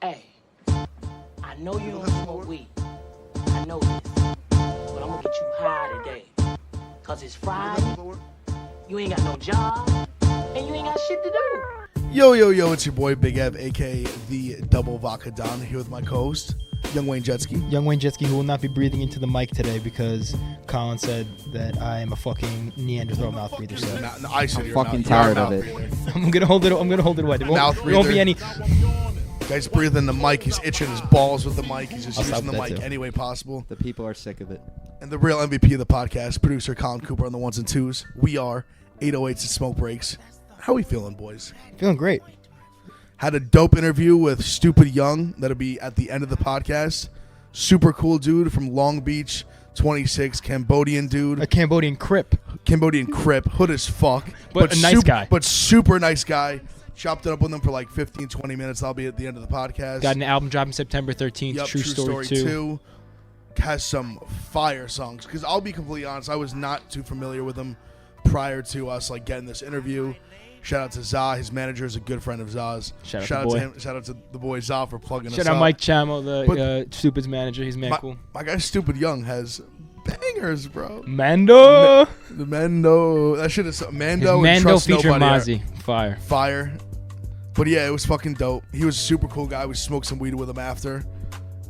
Hey, I know you don't smoke weed. I know this. But I'm gonna get you high today. Cause it's Friday, you ain't got no job, and you ain't got shit to do. Yo, it's your boy Big Ev, aka the Double Vodka Don, here with my co-host, Young Wayne Jetski. Young Wayne Jetski, who will not be breathing into the mic today because Colin said that I am a fucking Neanderthal mouth breather. So I said I'm fucking tired of it. I'm gonna hold it away. There won't be any. Guy's breathing the mic. He's itching his balls with the mic. He's just using the mic too. any way possible. The people are sick of it. And the real MVP of the podcast, producer Colin Cooper on the ones and twos. We are 808s and Smokebreaks. How we feeling, boys? Feeling great. Had a dope interview with Stupid Young. That'll be at the end of the podcast. Super cool dude from Long Beach, 26, Cambodian dude. A Cambodian Crip. Hood as fuck. But a nice guy. But super nice guy. Chopped it up with him for like 15, 20 minutes. I'll be at the end of the podcast. Got an album dropping September 13th. Yep, True Story 2. Has some fire songs. Because I'll be completely honest, I was not too familiar with him prior to us like getting this interview. Shout out to Za. His manager is a good friend of Za's. Shout out to him. Shout out to the boy Za for plugging us up. Shout out Mike Chamo, the Stupid's manager. He's man cool. My guy Stupid Young has bangers, bro. Mando. The Mando. That shit is Mando. His Mando Trust feature Nobody Mozzie. Fire. But yeah, it was fucking dope. He was a super cool guy. We smoked some weed with him after.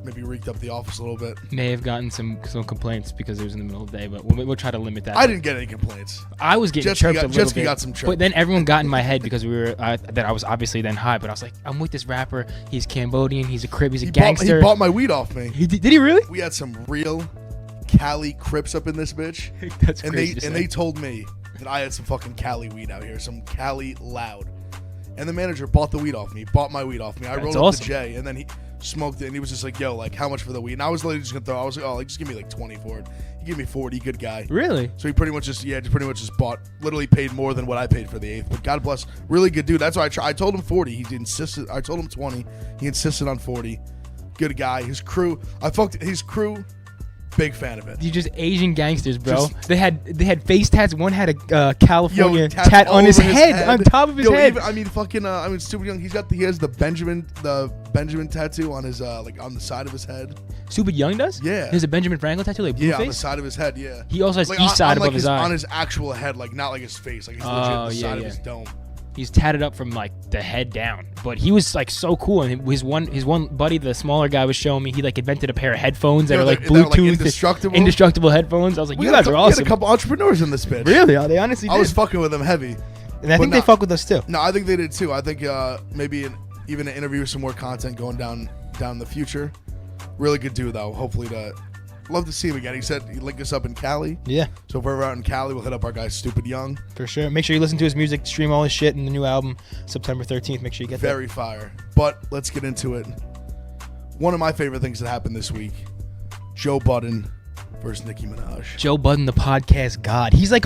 Maybe reeked up the office a little bit. May have gotten some complaints because it was in the middle of the day, but we'll try to limit that. I didn't get any complaints. I was getting chirped a little bit. Got some chirps. But then everyone got in my head because that I was obviously then high, but I was like, I'm with this rapper. He's Cambodian. He's a Crip. He's a gangster. He bought my weed off me. Did he really? We had some real Cali Crips up in this bitch. That's and crazy. they told me that I had some fucking Cali weed out here, some Cali loud. And the manager bought the weed off me, bought my weed off me. I rolled up the J, and then he smoked it, and he was just like, yo, like, how much for the weed? And I was literally just going to throw, I was like, oh, like, just give me like 20 for it. He gave me 40, good guy. Really? So he pretty much just bought, literally paid more than what I paid for the eighth. But God bless, really good dude. That's why I told him 40. He insisted, I told him 20. He insisted on 40. Good guy. His crew, big fan of it. You just Asian gangsters, bro. They had face tats. One had a California tat tat on his head, on top of his head. Stupid Young. He has the Benjamin tattoo on his like on the side of his head. Stupid Young does? Yeah. He has a Benjamin Franklin tattoo, like blue face? On the side of his head. Yeah. He also has like east side above his eye. on his actual head, like not like his face, like his legit the side of his dome. He's tatted up from like the head down, but he was like so cool. And his one buddy, the smaller guy, was showing me he like invented a pair of headphones that are like Bluetooth, indestructible headphones. I was like, you guys are awesome. We had a couple entrepreneurs in this bitch. Really? They honestly did. I was fucking with them heavy, and I think they fuck with us too. No, I think they did too. I think maybe even an interview with some more content going down the future. Really good dude though. Hopefully love to see him again. He said he'd link us up in Cali. Yeah. So if we're ever out in Cali, we'll hit up our guy Stupid Young. For sure. Make sure you listen to his music, stream all his shit in the new album, September 13th. Make sure you get Very fire. But let's get into it. One of my favorite things that happened this week, Joe Budden versus Nicki Minaj. Joe Budden, the podcast god. He's like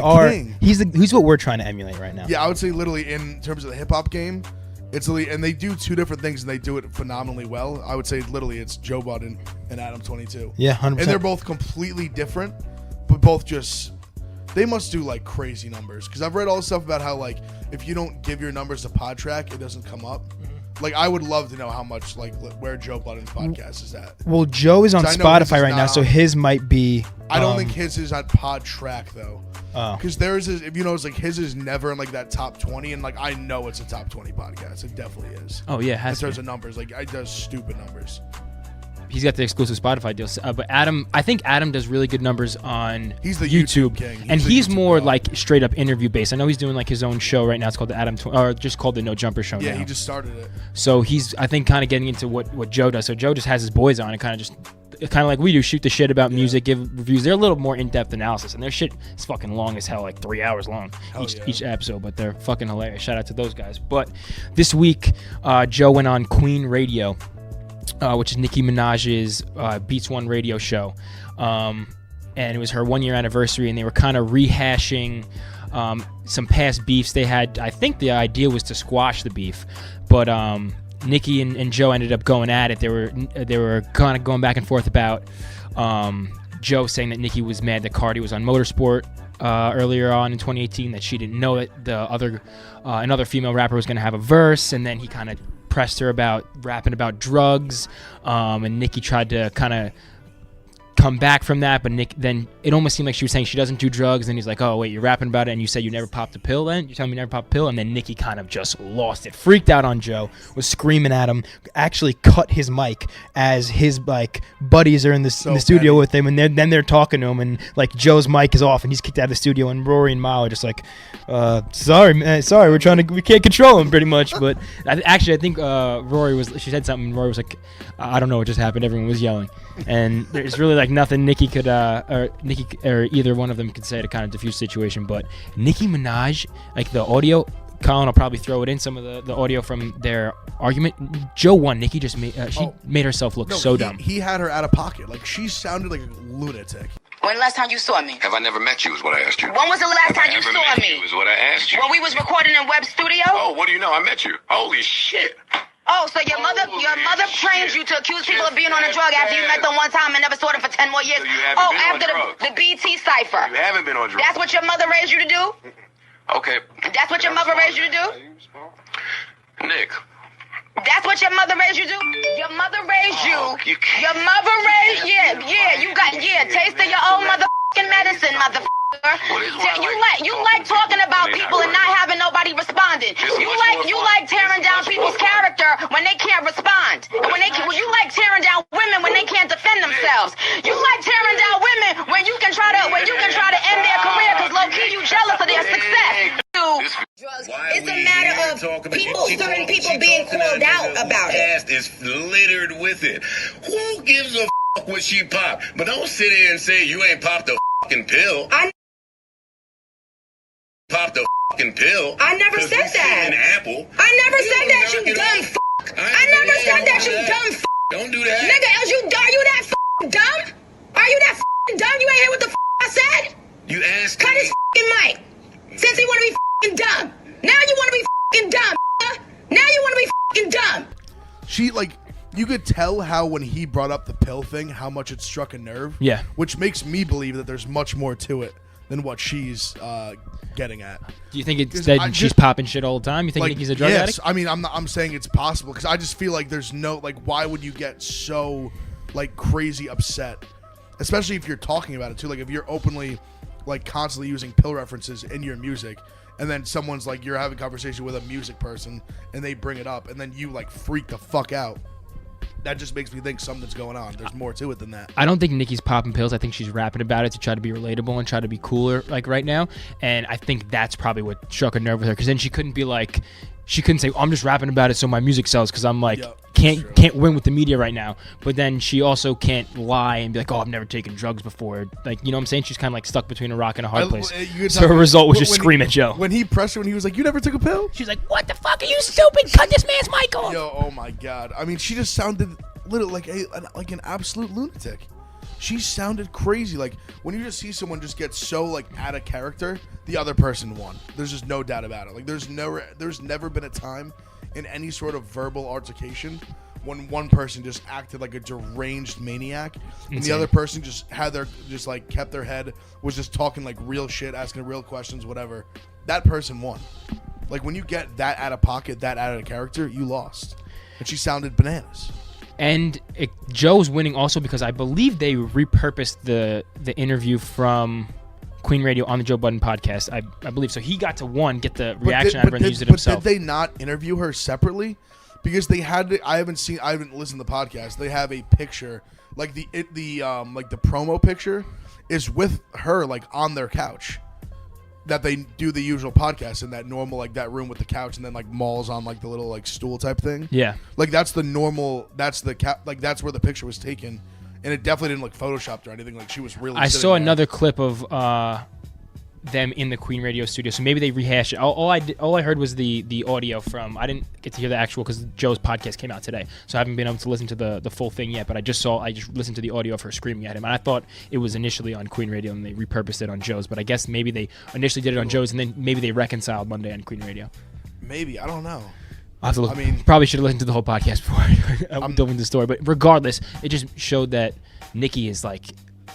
he's what we're trying to emulate right now. Yeah, I would say literally in terms of the hip hop game, it's literally, and they do two different things and they do it phenomenally well. I would say literally it's Joe Budden and Adam 22. Yeah, 100%. And they're both completely different, but both they must do like crazy numbers. Because I've read all this stuff about how like if you don't give your numbers to Podtrack, it doesn't come up. Like I would love to know how much like where Joe Budden's podcast is at. Well, Joe is on Spotify right now, so his might be. I don't think his is on Podtrack though. Because theirs is, if you notice, like his is never in like that top 20, and like I know it's a top 20 podcast. It definitely is. Oh yeah, it has in terms of numbers, like it does stupid numbers. He's got the exclusive Spotify deal, but I think Adam does really good numbers on he's the YouTube king. He's more like straight up interview based. I know he's doing like his own show right now. It's called the or just called the No Jumper Show. Yeah, now. he just started it. So he's, I think, kind of getting into what Joe does. So Joe just has his boys on and kind of like we do, shoot the shit about music, give reviews. They're a little more in-depth analysis, and their shit is fucking long as hell, like 3 hours long each episode, but they're fucking hilarious. Shout out to those guys. But this week, Joe went on Queen Radio, which is Nicki Minaj's Beats One radio show, and it was her 1 year anniversary, and they were kind of rehashing some past beefs they had. I think the idea was to squash the beef, but Nicki and Joe ended up going at it. They were kind of going back and forth about Joe saying that Nicki was mad that Cardi was on Motorsport earlier on in 2018, that she didn't know that another female rapper was going to have a verse, and then he kind of pressed her about rapping about drugs, and Nicki tried to kind of come back from that, but then it almost seemed like she was saying she doesn't do drugs, and he's like, oh wait, you're rapping about it and you said you never popped a pill then? You tell me you never popped a pill? And then Nicki kind of just lost it, freaked out on Joe, was screaming at him, actually cut his mic as his like buddies are in the studio with him, and then they're talking to him, and like Joe's mic is off and he's kicked out of the studio, and Rory and Mal are just like, sorry man, sorry, we can't control him pretty much. But I think she said something and Rory was like, I don't know what just happened, everyone was yelling, and there's really like nothing Nicki could or either one of them could say to kind of diffuse the situation. But Nicki Minaj, like the audio, Colin will probably throw it in, some of the audio from their argument. Joe won. Nicki just made herself look so dumb. He had her out of pocket. Like, she sounded like a lunatic. When the last time you saw me? Have I never met you is what I asked you. When was the last time you saw me? Is what I asked you. When we was recording in Web Studio? Oh, what do you know? I met you. Holy shit. Oh, so your mother trained you to accuse people of being on a drug after you met them one time and never saw them for 10 more years? So you haven't been after on drugs. the BT cipher. You haven't been on drugs. That's what your mother raised you to do? Okay. That's what your mother raised you to do? Nick. That's what your mother raised you to do? Your mother raised you. You can't. Your mother raised, taste of your own motherfucking medicine, motherfucker. You like talking about people and not having nobody responding. You like tearing down people's character when they can't respond. And you like tearing down women when they can't defend themselves. You like tearing down women when you can try to end their career because low key you jealous of their success. It's a matter of certain people being called out about it. Is littered with it. Who gives a what she popped? But don't sit here and say you ain't popped a pill. Popped a pill. I never said that. An apple. I never said that, you dumb I never said that, you dumb Don't do that. Nigga, are you that dumb? Are you that dumb? You ain't hear what the I said? You asked Cut his mic. Since he wanna be dumb. Now you wanna be dumb. Now you wanna be dumb. She, like, you could tell how when he brought up the pill thing, how much it struck a nerve. Yeah. Which makes me believe that there's much more to it than what she's getting at. Do you think it's that she's popping shit all the time? You think Nicki's a drug addict? I mean, I'm saying it's possible because I just feel like there's no, like, why would you get so, like, crazy upset? Especially if you're talking about it, too. Like, if you're openly, like, constantly using pill references in your music, and then someone's, like, you're having a conversation with a music person, and they bring it up, and then you, like, freak the fuck out. That just makes me think something's going on. There's more to it than that. I don't think Nicki's popping pills. I think she's rapping about it to try to be relatable and try to be cooler, like, right now. And I think that's probably what struck a nerve with her. Because then she couldn't say, I'm just rapping about it so my music sells. Because I'm like, can't win with the media right now. But then she also can't lie and be like, I've never taken drugs before. Like, you know what I'm saying? She's kind of like stuck between a rock and a hard place. So her result was just scream at Joe. When he pressed her, when he was like, you never took a pill? She's like, what the fuck are you stupid? Cut this man's mic off. Yo, oh my God. I mean, she just sounded like an absolute lunatic. She sounded crazy. Like, when you just see someone just get so, like, out of character, the other person won. There's just no doubt about it. Like, there's never been a time in any sort of verbal altercation when one person just acted like a deranged maniac and the other person just kept their head, was just talking like real shit, asking real questions, whatever. That person won. Like, when you get that out of pocket, that out of character, you lost. And she sounded bananas. And Joe's winning also because I believe they repurposed the interview from Queen Radio on the Joe Budden podcast. I believe so. He got to get the reaction out of her and use it himself. But did they not interview her separately? Because they had I haven't listened to the podcast. They have a picture, like the promo picture is with her, like, on their couch. That they do the usual podcast in that normal, like, that room with the couch, and then, like, Maul's on, like, the little, like, stool type thing. Yeah. Like, that's the normal, that's where the picture was taken, and it definitely didn't look photoshopped or anything. Like, she was really I saw another clip of them in the Queen Radio studio, so maybe they rehashed it. All I heard was the audio from. I didn't get to hear the actual because Joe's podcast came out today, so I haven't been able to listen to the full thing yet. But I just listened to the audio of her screaming at him, and I thought it was initially on Queen Radio and they repurposed it on Joe's. But I guess maybe they initially did it on Joe's and then maybe they reconciled Monday on Queen Radio. Maybe, I don't know. I'll have to look. I mean, probably should have listened to the whole podcast before I'm delving into the story. But regardless, it just showed that Nicki is like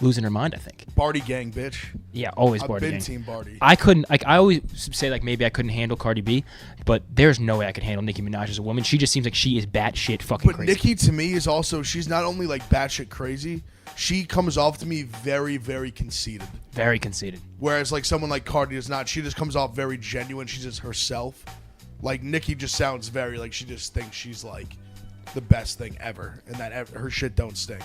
losing her mind, I think. Barty gang, bitch. Yeah, always Barty I've been gang. Team Barty. I couldn't, like, I always say, like, maybe I couldn't handle Cardi B, but there's no way I could handle Nicki Minaj as a woman. She just seems like she is batshit fucking crazy. But Nicki, to me, is also, she's not only, like, batshit crazy, she comes off to me very, very conceited. Very conceited. Whereas, like, someone like Cardi is not. She just comes off very genuine. She's just herself. Like, Nicki just sounds very, like, she just thinks she's, like, the best thing ever, and that her shit don't stink.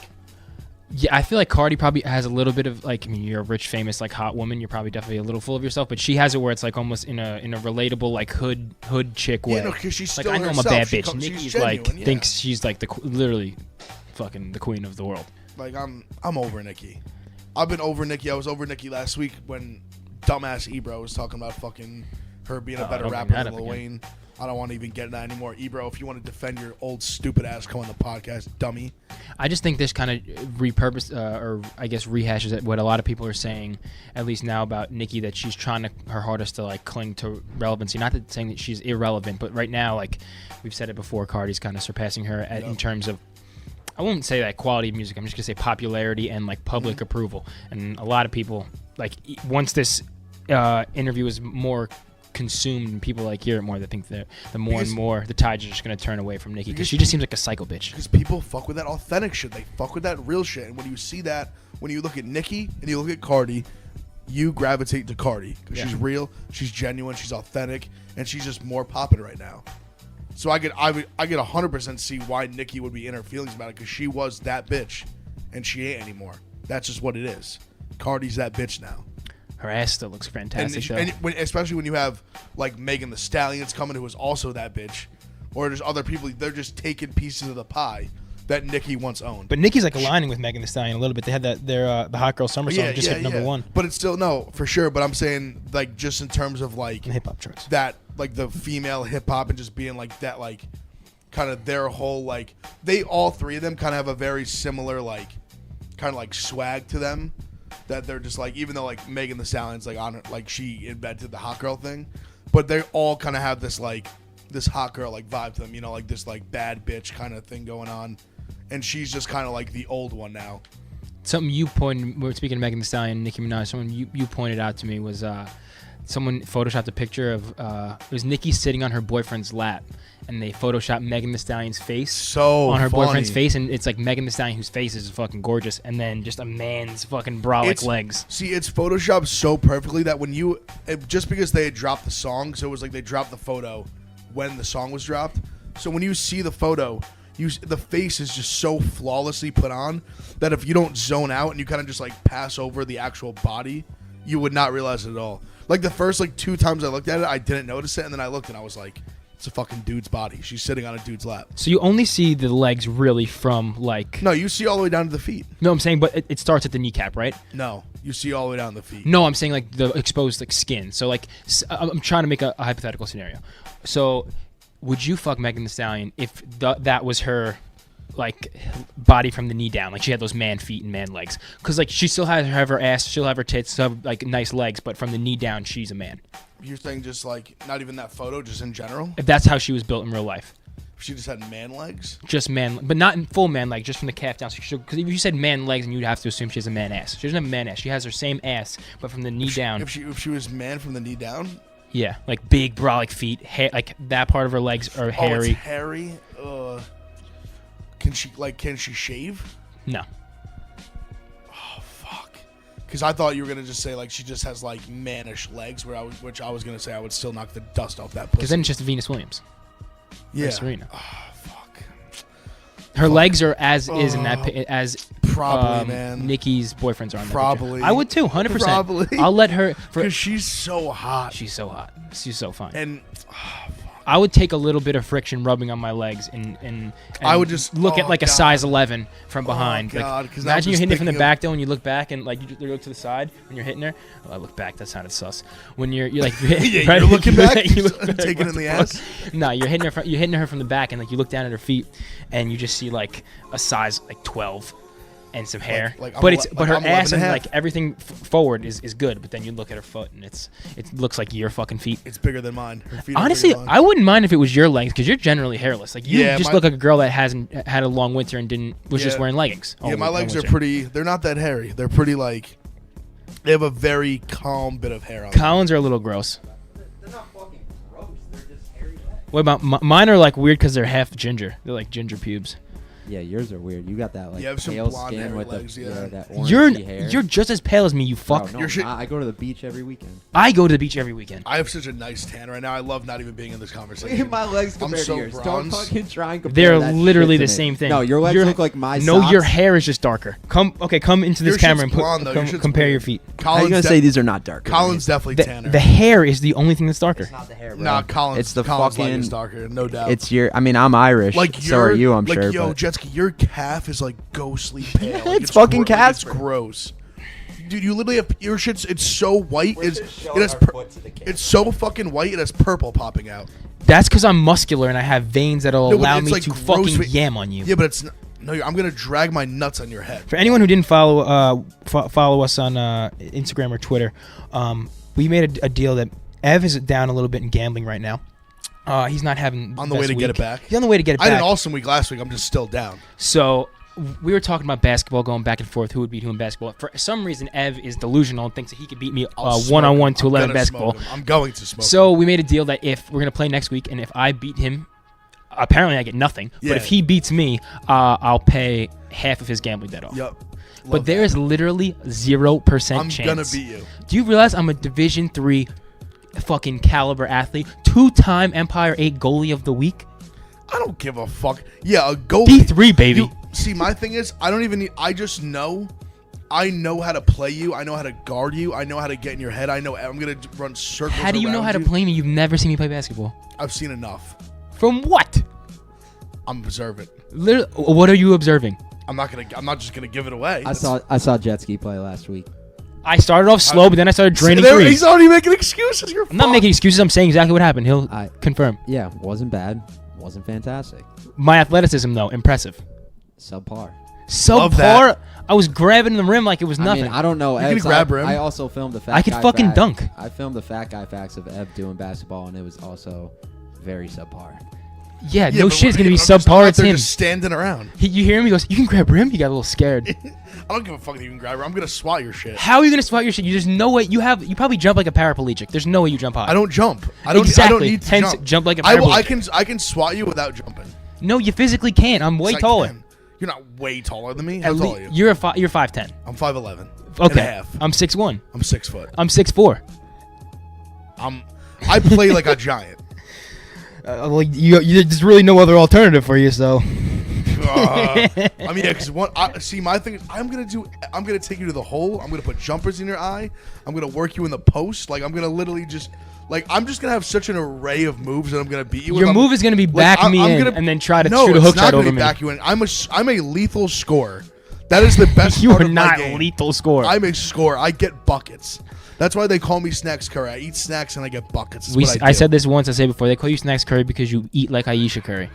Yeah, I feel like Cardi probably has a little bit of, like, I mean, you're a rich, famous, like, hot woman. You're probably definitely a little full of yourself, but she has it where it's, like, almost in a relatable, like, hood chick way. Yeah, no, because she's still like, I know herself. I'm a bad She bitch. Nicki's genuine, like, yeah. thinks she's, like, literally fucking the queen of the world. Like, I'm over Nicki. I've been over Nicki. I was over Nicki last week when dumbass Ebro was talking about fucking her being a better rapper than Lil Wayne. I don't want to even get in that anymore. Ebro, if you want to defend your old stupid ass, come on the podcast, dummy. I just think this kind of or I guess rehashes what a lot of people are saying, at least now, about Nicki, that she's trying her hardest to, like, cling to relevancy. Not that saying that she's irrelevant, but right now, like we've said it before, Cardi's kind of surpassing her in terms of, I won't say that quality of music. I'm just gonna say popularity and, like, public approval. And a lot of people, like, once this interview is more consumed and people, like, hear it more, they think that the more and more the tides are just gonna turn away from Nicki, because she just seems like a psycho bitch. Because people fuck with that authentic shit. They fuck with that real shit. And when you see that, when you look at Nicki and you look at Cardi, you gravitate to Cardi because she's real, she's genuine, she's authentic, and she's just more popping right now. So I get 100% see why Nicki would be in her feelings about it, because she was that bitch, and she ain't anymore. That's just what it is. Cardi's that bitch now. Her ass still looks fantastic, though. And especially when you have, like, Megan Thee Stallion's coming, who is also that bitch, or there's other people. They're just taking pieces of the pie that Nicki once owned. But Nicki's, like, aligning with Megan Thee Stallion a little bit. They had the Hot Girl Summer song just hit number one. But it's still, no, for sure. But I'm saying, like, just in terms of, like, hip hop charts, that, like, the female hip hop and just being like that, like, kind of their whole, like, they all three of them kind of have a very similar, like, kind of like swag to them. That they're just like, even though, like, Megan Thee Stallion's, like, on her, like, she invented the hot girl thing, but they all kind of have this, like, this hot girl, like, vibe to them, you know, like this, like, bad bitch kind of thing going on, and she's just kind of like the old one now. Something you pointed, we're speaking of Megan Thee Stallion and Nicki Minaj, someone you pointed out to me was someone photoshopped a picture of it was Nicki sitting on her boyfriend's lap, and they photoshopped Megan Thee Stallion's face on her boyfriend's face, and it's like Megan Thee Stallion, whose face is fucking gorgeous, and then just a man's fucking brolic legs. See, it's photoshopped so perfectly that when just because they had dropped the song, so it was like they dropped the photo when the song was dropped. So when you see the photo, the face is just so flawlessly put on that if you don't zone out and you kind of just, like, pass over the actual body, you would not realize it at all. Like, the first, like, 2 times I looked at it, I didn't notice it, and then I looked and I was like, it's a fucking dude's body. She's sitting on a dude's lap. So you only see the legs really from, like... No, you see all the way down to the feet. No, I'm saying, but it starts at the kneecap, right? No, you see all the way down to the feet. No, I'm saying, like, the exposed, like, skin. So, like, I'm trying to make a hypothetical scenario. So, would you fuck Megan Thee Stallion if that was her, like, body from the knee down? Like, she had those man feet and man legs. Because, like, she still has her ass, she'll have her tits, still have, like, nice legs, but from the knee down, she's a man. You're saying just, like, not even that photo, just in general? If that's how she was built in real life. She just had man legs? Just man, but not in full man legs, just from the calf down. Because if you said man legs, then you'd have to assume she has a man ass. She doesn't have a man ass. She has her same ass, but from the knee down. If she was man from the knee down? Yeah, like big brolic feet, like that part of her legs are hairy. Oh, it's hairy? Can she shave? No. Oh, fuck. Because I thought you were gonna just say, like, she just has, like, mannish legs, which I was gonna say I would still knock the dust off that pussy. Because then it's just Venus Williams. Yeah. Serena. Oh, fuck. Her legs are as is in that as probably, man. Nicki's boyfriends are on that probably. picture. I would too, 100%. Probably. I'll let her. Because she's so hot. She's so hot. She's so fine. And I would take a little bit of friction rubbing on my legs and I would just look at like God. a size 11 from behind. Oh, God, like, imagine you're hitting it from the back though, and you look back and like you look to the side when you're hitting her. Oh, I look back. That sounded sus. When you're like yeah, right? you're looking back, you look back, taking in the ass. No, you're hitting her from the back, and like you look down at her feet, and you just see like a size like 12. and some hair. Like but her I'm ass 11 and and a like half. everything forward is good. But then you look at her foot and it looks like your fucking feet. It's bigger than mine. Her feet are Honestly, bigger than mine. I wouldn't mind if it was your legs because you're generally hairless. Like you Yeah, just my- look like a girl that hasn't had a long winter and was just Yeah. wearing leggings. Yeah, all my legs are winter. pretty. They're not that hairy. They're pretty like. They have a very calm bit of hair on them. Collins are a little gross. They're not fucking gross. They're just hairy legs. What about mine? Are like weird because they're half ginger. They're like ginger pubes. Yeah, yours are weird. You got that like You have some pale blonde, skin hairy with legs, the yeah. that You're orangey hair. you're just as pale as me. You Bro, fuck. no, Your shit- I go to the beach every weekend. I go to the beach every weekend. I have such a nice tan right now. I love not even being in this conversation. My legs I'm compared so to yours. Don't bronze. fucking try and compare They're that literally shit to the me. same thing. No, your legs Your- look like my No, socks. your hair is just darker. Come into Your this camera shit's and blonde, though. Your shit's compare weird. your feet. How are you Colin's gonna say these are not dark? Colin's definitely tanner. The hair is the only thing that's darker. It's not the hair, bro. Nah, Colin's. It's the Colin's light fucking. is darker, no doubt. It's your. I mean, I'm Irish. like so are you? I'm like, sure. Yo, but Jetski, your calf is like ghostly pale. Like, It's fucking like, calf it's spread. gross. Dude, you literally have your shit's. It's so white. It's so fucking white. It has purple popping out. That's because I'm muscular and I have veins that'll No, but allow it's, me like, to gross, fucking but- yam on you. Yeah, but it's not, no. I'm gonna drag my nuts on your head. For anyone who didn't follow us on Instagram or Twitter, we made a deal that Ev is down a little bit in gambling right now. He's not having On the way best to get week. it back. He's on the way to get it I had back. an awesome week last week. I'm just still down. So we were talking about basketball, going back and forth, who would beat who in basketball. For some reason, Ev is delusional and thinks that he could beat me I'll smoke one-on-one him. to I'm 11 gonna basketball. smoke him. I'm going to smoke. So we made a deal that if we're gonna play next week, and if I beat him, apparently I get nothing. Yeah. But if he beats me, I'll pay half of his gambling debt off. Yep. But there is literally 0% I'm chance. gonna beat you. Do you realize I'm a Division III fucking caliber athlete, 2-time Empire 8 goalie of the week? I don't give a fuck. Yeah, a goalie. D3 baby. See, my thing is, I don't even need. I just know. I know how to play you. I know how to guard you. I know how to get in your head. I know I'm gonna run circles. How do you know around how to play me? You've never seen me play basketball. I've seen enough. From what? I'm observant. Literally, what are you observing? I'm not just gonna give it away. I saw Jetski play last week. I started off slow, but then I started draining There, threes. he's already making excuses. You're I'm not making excuses. I'm saying exactly what happened. He'll confirm. Yeah, wasn't bad. Wasn't fantastic. My athleticism, though, impressive. Subpar. Love that. Subpar. I was grabbing the rim like it was nothing. I mean, I don't know. You can Ev's- grab rim. I also filmed the fat I could guy fucking fact- dunk. I filmed the fat guy facts of Ev doing basketball, and it was also very subpar. yeah, Yeah, no but shit is what- gonna be I'm just subpar. out It's there him. Just standing around. You hear him? He goes, "You can grab rim." He got a little scared. I don't give a fuck if you can grab her. I'm gonna swat your shit. How are you gonna swat your shit? There's no way you have. You probably jump like a paraplegic. There's no way you jump high. I don't jump. I don't Exactly. need to Hence, jump. jump like a I paraplegic. can swat you without jumping. No, you physically can't. I'm way Yes, I taller. can. You're not way taller than me. How At tall lea- are you? You're 5'10". I'm 5'11". Okay. And a half. I'm 6'1". I'm 6 foot. I'm 6'4". I play like a giant. Well, there's really no other alternative for you. So. I mean, yeah, because see, my thing is, I'm gonna take you to the hole. I'm gonna put jumpers in your eye. I'm gonna work you in the post. Like, I'm gonna literally just, like, I'm just gonna have such an array of moves that I'm gonna beat you with. Your move is gonna be back me in and then try to shoot a hook shot over me. Back you in. I'm a lethal scorer. That is the best You part are of my not game. lethal scorer. I'm a scorer. I get buckets. That's why they call me Snacks Curry. I eat snacks and I get buckets. That's what I I do. said this once. I say before. They call you Snacks Curry because you eat like Aisha Curry.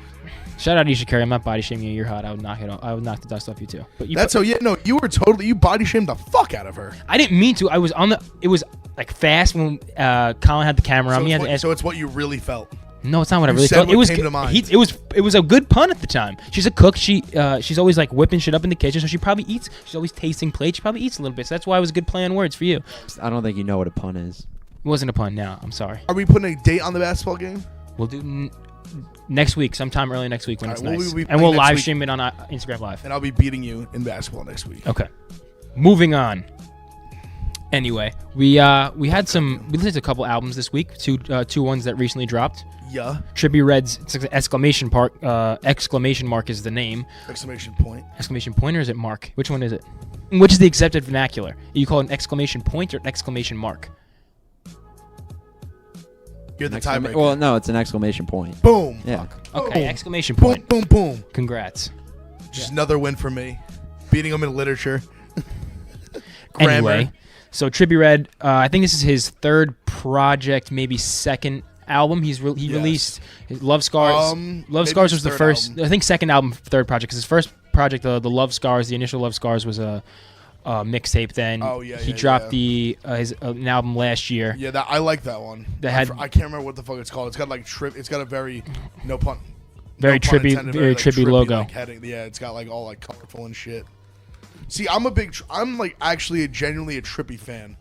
Shout out Aisha Curry. I'm not body shaming you. You're hot. I would knock it off. I would knock the dust off you too. But That's how. Yeah, no, you body shamed the fuck out of her. I didn't mean to. I was on the. It was like fast when Colin had the camera on me. So it's what you really felt. No, it's not what I You really said felt. what It was came to mind. it was a good pun at the time. She's a cook. She's always like whipping shit up in the kitchen, so she probably eats. She's always tasting plates. She probably eats a little bit. So that's why it was a good play on words for you. I don't think you know what a pun is. It wasn't a pun. No, I'm sorry. Are we putting a date on the basketball game? We'll do next week, sometime early next week when it's Alright, well, nice, we'll be and we'll playing next live week. stream it on Instagram Live. And I'll be beating you in basketball next week. Okay. Moving on. Anyway, we listened to a couple albums this week. Two ones that recently dropped. Yeah. Trippie Red's it's like an exclamation mark is the name. Exclamation point. Exclamation point or is it mark? Which one is it? Which is the accepted vernacular? You call it an exclamation point or an exclamation mark? You're the tiebreaker. Well, no, it's an exclamation point. Boom. Yeah. Okay, Boom. exclamation Boom, point. boom, boom. Congrats. Just another win for me. Beating him in literature. Grammar. Anyway, so Trippie Redd, I think this is his third project, maybe second album. He released his Love Scars. Love maybe Scars his was the third first. album. I think second album, third project. Because his first project, the Love Scars, the initial Love Scars was a mixtape. Then he dropped his an album last year. Yeah, I like that one. I can't remember what the fuck it's called. It's got like It's got a very very trippy logo. Like, heading. Yeah, it's got like all like colorful and shit. See, I'm like actually genuinely a Trippie fan.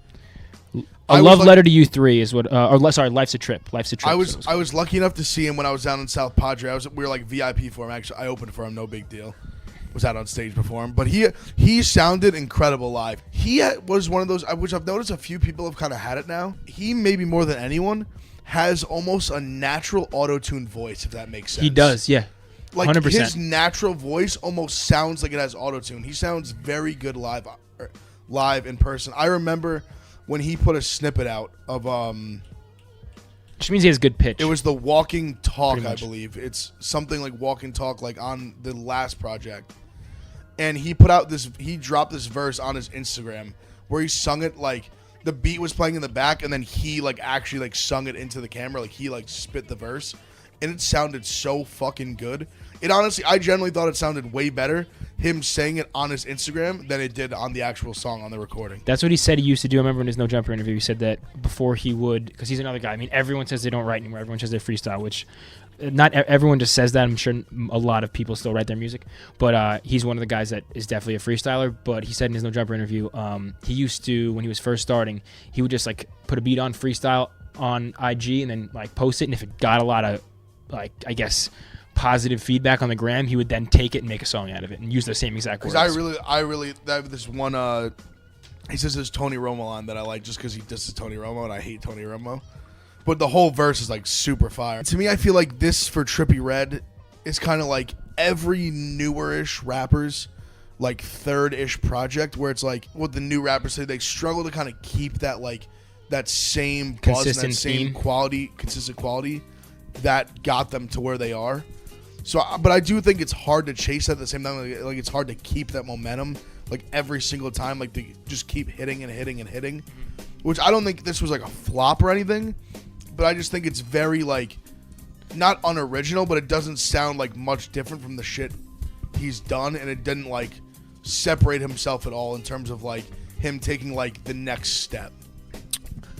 A Love Letter to You 3 is what, Life's a Trip. Life's a Trip. I was lucky enough to see him when I was down in South Padre. We were like VIP for him. Actually, I opened for him. No big deal. Was out on stage before him, but he sounded incredible live. He was one of those, which I've noticed a few people have kind of had it now. He maybe more than anyone has almost a natural auto-tune voice, if that makes sense. He does, yeah. Like 100%. His natural voice almost sounds like it has auto-tune. He sounds very good live in person. I remember when he put a snippet out of which means he has good pitch. It was the Walking Talk, I believe. It's something like Walking Talk, like on the last project. And he dropped this verse on his Instagram where he sung it like the beat was playing in the back, and then he like actually like sung it into the camera, like he like spit the verse, and it sounded so fucking good. It honestly, I generally thought it sounded way better him saying it on his Instagram than it did on the actual song on the recording. That's what he said he used to do. I remember in his No Jumper interview, he said that before he would, because he's another guy. I mean, everyone says they don't write anymore. Everyone says they freestyle, which not everyone just says that. I'm sure a lot of people still write their music, but he's one of the guys that is definitely a freestyler. But he said in his No Jumper interview, he used to, when he was first starting, he would just like put a beat on freestyle on IG and then like post it, and if it got a lot of like, I guess, positive feedback on the gram, he would then take it and make a song out of it and use the same exact words. Because I really this one he says there's Tony Romo line that I like just because he disses Tony Romo and I hate Tony Romo, but the whole verse is like super fire. To me, I feel like this for Trippie Redd is kind of like every newer-ish rapper's like third-ish project, where it's like what the new rappers say, they struggle to kind of keep that like that same buzz and that same consistent quality that got them to where they are. So, but I do think it's hard to chase that at the same time. Like it's hard to keep that momentum, like every single time, like to just keep hitting and hitting and hitting. Which I don't think this was like a flop or anything, but I just think it's very like not unoriginal, but it doesn't sound like much different from the shit he's done, and it didn't like separate himself at all in terms of like him taking like the next step.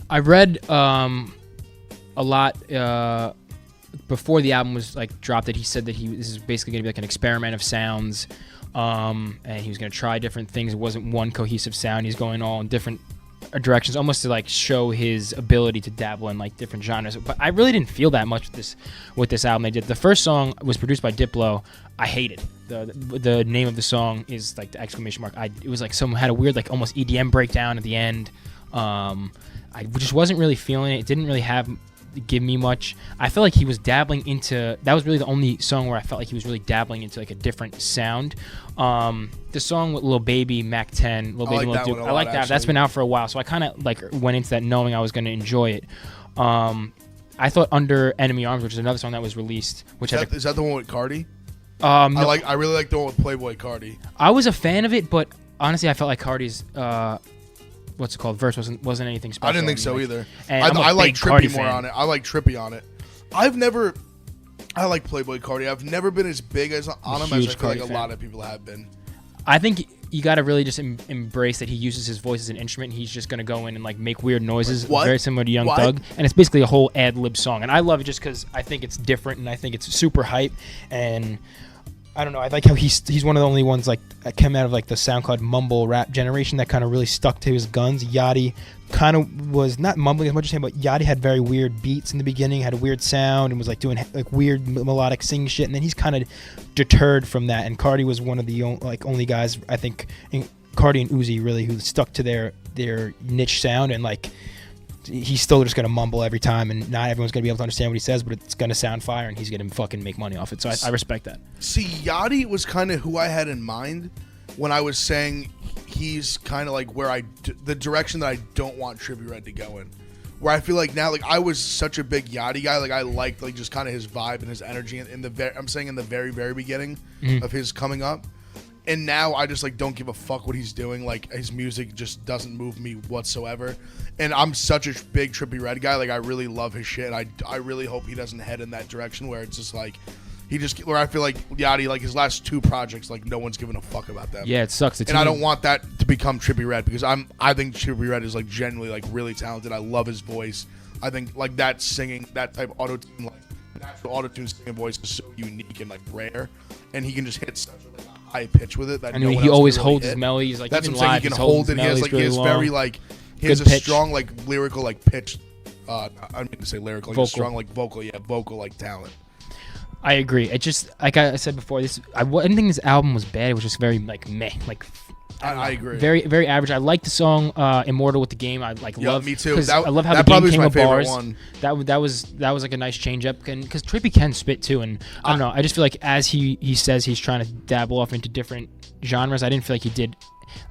I read a lot. Before the album was like dropped, that he said that this is basically going to be like an experiment of sounds, and he was going to try different things. It wasn't one cohesive sound. He's going all in different directions, almost to like show his ability to dabble in like different genres. But I really didn't feel that much with this album they did. The first song was produced by Diplo. I hated the name of the song is like the exclamation mark. It was like someone had a weird like almost EDM breakdown at the end. I just wasn't really feeling it. It didn't really give me much. I felt like he was dabbling into, that was really the only song where I felt like he was really dabbling into like a different sound. The song with Lil Baby, Mac 10, Lil Baby, Lil Duke, I like that. Actually. That's been out for a while, so I kind of like went into that knowing I was going to enjoy it. I thought Under Enemy Arms, which is another song that was released, which is that the one with Cardi? No. I really like the one with Playboy Cardi. I was a fan of it, but honestly, I felt like Cardi's what's it called? Verse wasn't anything special. I didn't think so either. And I like Trippie more fan. on it. I like Trippie on it. I like Playboy Cardi. I've never been as big on him as I feel like a lot of people have been. I think you got to really just embrace that he uses his voice as an instrument. He's just going to go in and like make weird noises, very similar to Young Thug. And it's basically a whole ad-lib song. And I love it just because I think it's different and I think it's super hype. And I don't know. I like how he's one of the only ones like that came out of like the SoundCloud mumble rap generation that kind of really stuck to his guns. Yachty kind of was not mumbling as much as him, but Yachty had very weird beats in the beginning, had a weird sound, and was like doing like weird melodic sing shit. And then he's kind of deterred from that. And Cardi was one of the only guys I think, Cardi and Uzi really, who stuck to their niche sound, and like he's still just gonna mumble every time, and not everyone's gonna be able to understand what he says, but it's gonna sound fire, and he's gonna fucking make money off it. So I respect that. See, Yachty was kind of who I had in mind when I was saying he's kind of like where the direction that I don't want Trippie Redd to go in. Where I feel like now, like I was such a big Yachty guy, like I liked like just kind of his vibe and his energy in the very very beginning of his coming up. And now I just like don't give a fuck what he's doing. Like his music just doesn't move me whatsoever. And I'm such a big Trippie Redd guy. Like I really love his shit. I really hope he doesn't head in that direction where it's just like where I feel like Yachty, like his last 2 projects, like no one's giving a fuck about them. Yeah, it sucks. And I don't want that to become Trippie Redd, because I think Trippie Redd is like genuinely like really talented. I love his voice. I think like that singing, that type of auto-tune, like natural auto-tune singing voice is so unique and like rare, and he can just hit such a high pitch with it that I mean, he always holds his melodies like that's even what I'm saying. live, He can hold it. He has like really he has long. very like he has a pitch. strong like lyrical like pitch. I didn't mean to say lyrical, like Vocal. a strong like vocal like talent. I agree. It just like I said before, I didn't think this album was bad. It was just very like meh, like. I agree. Very, very average. I like the song "Immortal" with the game. I like love. Me too. I love how the game came with bars. That was like a nice change up. And because Trippie can spit too, and I don't know. I just feel like as he says he's trying to dabble off into different genres. I didn't feel like he did.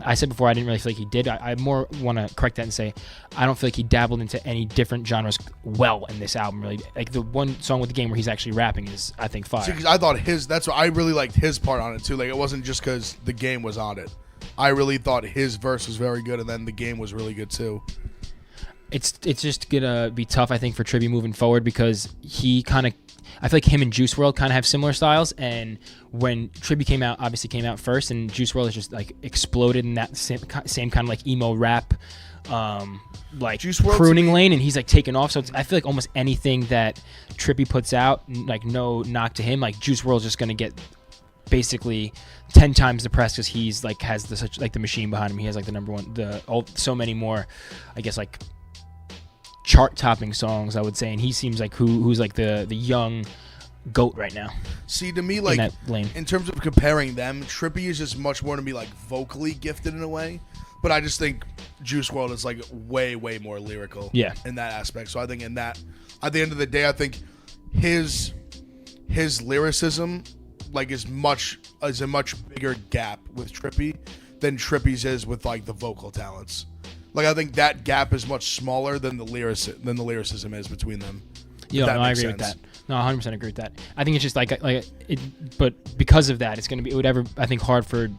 I said before I didn't really feel like he did. I more want to correct that and say I don't feel like he dabbled into any different genres well in this album. Really, like the one song with the game where he's actually rapping is I think fire. Because I thought that's what I really liked his part on it too. Like it wasn't just because the game was on it. I really thought his verse was very good, and then the game was really good too. It's just gonna be tough, I think, for Trippie moving forward because I feel like him and Juice WRLD kind of have similar styles. And when Trippie came out first, and Juice WRLD has just like exploded in that same kind of like emo rap, like crooning lane, and he's like taken off. So I feel like almost anything that Trippie puts out, like no knock to him, like Juice WRLD's just gonna get basically 10 times the press because he's like has such like the machine behind him. He has like the number one, so many more, I guess, like chart topping songs, I would say, and he seems like who's like the young GOAT right now. See, to me, like in terms of comparing them, Trippie is just much more to me like vocally gifted in a way, but I just think Juice WRLD is like way more lyrical in that aspect. So I think in that, at the end of the day, I think his lyricism like is a much bigger gap with Trippie than Trippie's is with like the vocal talents. Like I think that gap is much smaller than the lyricism is between them. Yeah, no, I agree with that. No, 100% agree with that. I think it's just like it, but because of that, it would ever, I think, hard for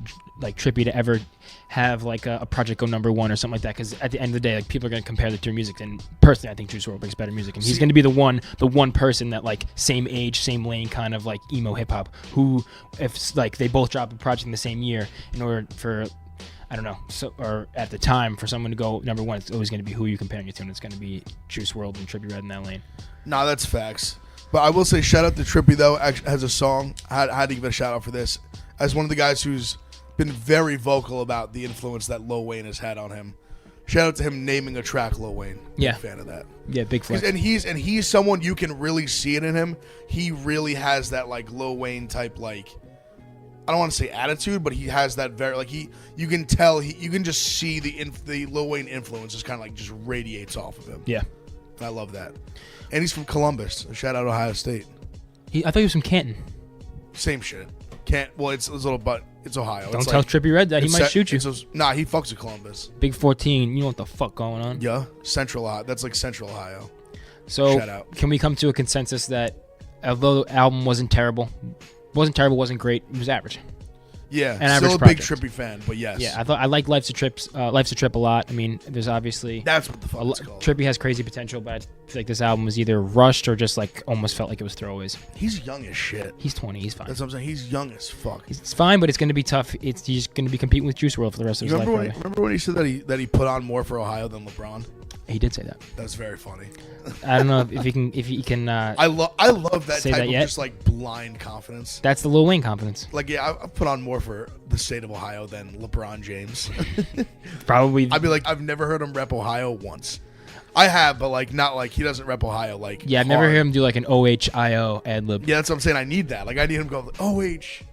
like Trippie to ever have like a project go number one or something like that. Because at the end of the day, like people are going to compare the two music. And personally, I think Juice WRLD makes better music, and he's going to be the one person that like same age, same lane, kind of like emo hip hop. Who, if like they both drop a project in the same year, in order for, I don't know, or at the time for someone to go number one, it's always going to be who you're comparing it to, and it's going to be Juice WRLD and Trippie Redd in that lane. Nah, that's facts. But I will say, shout out to Trippie though. Actually, has a song. I had to give a shout out for this as one of the guys who's been very vocal about the influence that Lil Wayne has had on him. Shout out to him naming a track Lil Wayne. Yeah, big fan of that. Yeah, big flex. And he's someone you can really see it in him. He really has that like Lil Wayne type, like, I don't want to say attitude, but he has that very like you can tell you can just see the Lil Wayne influence just kind of like just radiates off of him. Yeah, and I love that. And he's from Columbus. Shout out Ohio State. I thought he was from Canton. Same shit. Well, it's a little, but it's Ohio. Don't tell Trippie Redd that he might shoot you. Nah, he fucks with Columbus. Big 14. You know what the fuck going on? Yeah, Central Ohio. That's like Central Ohio. So shout out. Can we come to a consensus that although the album wasn't wasn't great, it was average? Yeah, an still average a project. Big Trippie fan, but yes. Yeah, I like Life's a Trip a lot. I mean, there's obviously that's what the fuck it's called. Trippie has crazy potential, but I feel like this album was either rushed or just like almost felt like it was throwaways. He's young as shit. He's 20. He's fine. That's what I'm saying. He's young as fuck. It's fine, but it's going to be tough. He's going to be competing with Juice WRLD for the rest of his life. Remember when he said that he put on more for Ohio than LeBron? He did say that. That's very funny. I don't know if he can. I love that type of yet. just like blind confidence. That's the Lil Wayne confidence. Like, yeah, I've put on more for the state of Ohio than LeBron James. Probably. I'd be like, I've never heard him rep Ohio once. I have, but like not like he doesn't rep Ohio like. Yeah, I've never heard him do like an OHIO ad lib. Yeah, that's what I'm saying. I need that. Like, I need him to go like, OH.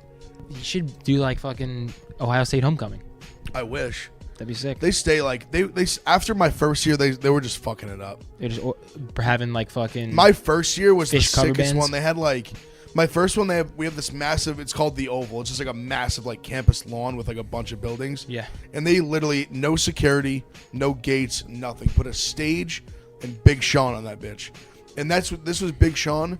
You should do like fucking Ohio State homecoming. I wish. That'd be sick. They stay like they after my first year they were just fucking it up. They're just having like fucking. My first year was the sickest bands. One. They had like my first one. We have this massive. It's called the Oval. It's just like a massive like campus lawn with like a bunch of buildings. Yeah. And they literally no security, no gates, nothing. Put a stage and Big Sean on that bitch. And this was Big Sean,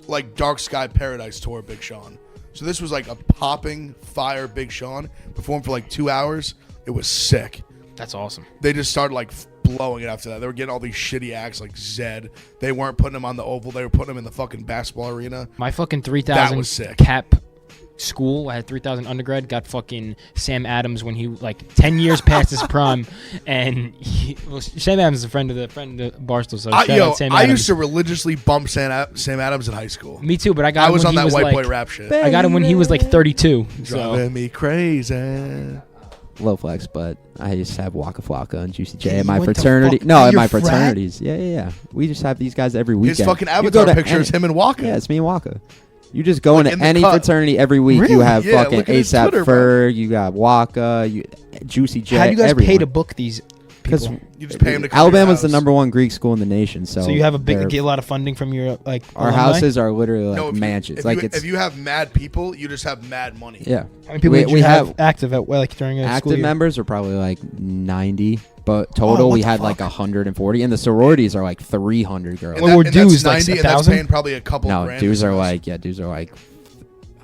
like Dark Sky Paradise tour Big Sean. So this was like a popping fire Big Sean performed for like 2 hours. It was sick. That's awesome. They just started like blowing it after that. They were getting all these shitty acts like Zed. They weren't putting him on the Oval. They were putting him in the fucking basketball arena. My fucking That 3,000 was sick. cap school, I had 3,000 undergrad, got fucking Sam Adams when he, like, 10 years past his prime. And Sam Adams is a friend of Barstool, so shout out Sam I Adams. used to religiously bump Sam Adams in high school. Me too, but I got him was when on he that was white like, boy rap shit. I got him when he was like 32. So. Driving me crazy. Low flex, but I used to have Waka Flocka and Juicy J You in my went to fraternity. fuck- No, in your my frat? fraternities. Yeah. We just have these guys every weekend. His fucking You go avatar to picture is him and Waka. Yeah, it's me and Waka. You just go Like into in the any cut. fraternity every week. You Really? have Yeah, fucking look at his ASAP Twitter, bro. Ferg. You got Waka. Juicy J. How do you guys pay everyone. to book these Because people? You just pay him to come to your Alabama's the house. number one Greek school in the nation. So So you have they're- get a lot of funding from your like Our alumni? houses are literally like No, if you- mansions. If, like you, it's if you have mad people, you just have mad money. yeah. How many people did you have active at like during a school Active year? members are probably like 90, but total what we the had like fuck? 140, and the sororities are like 300 girls. And, What were and that's dues, like 90, and that's 1,000? paying probably a couple No, grand. dues a are semester. like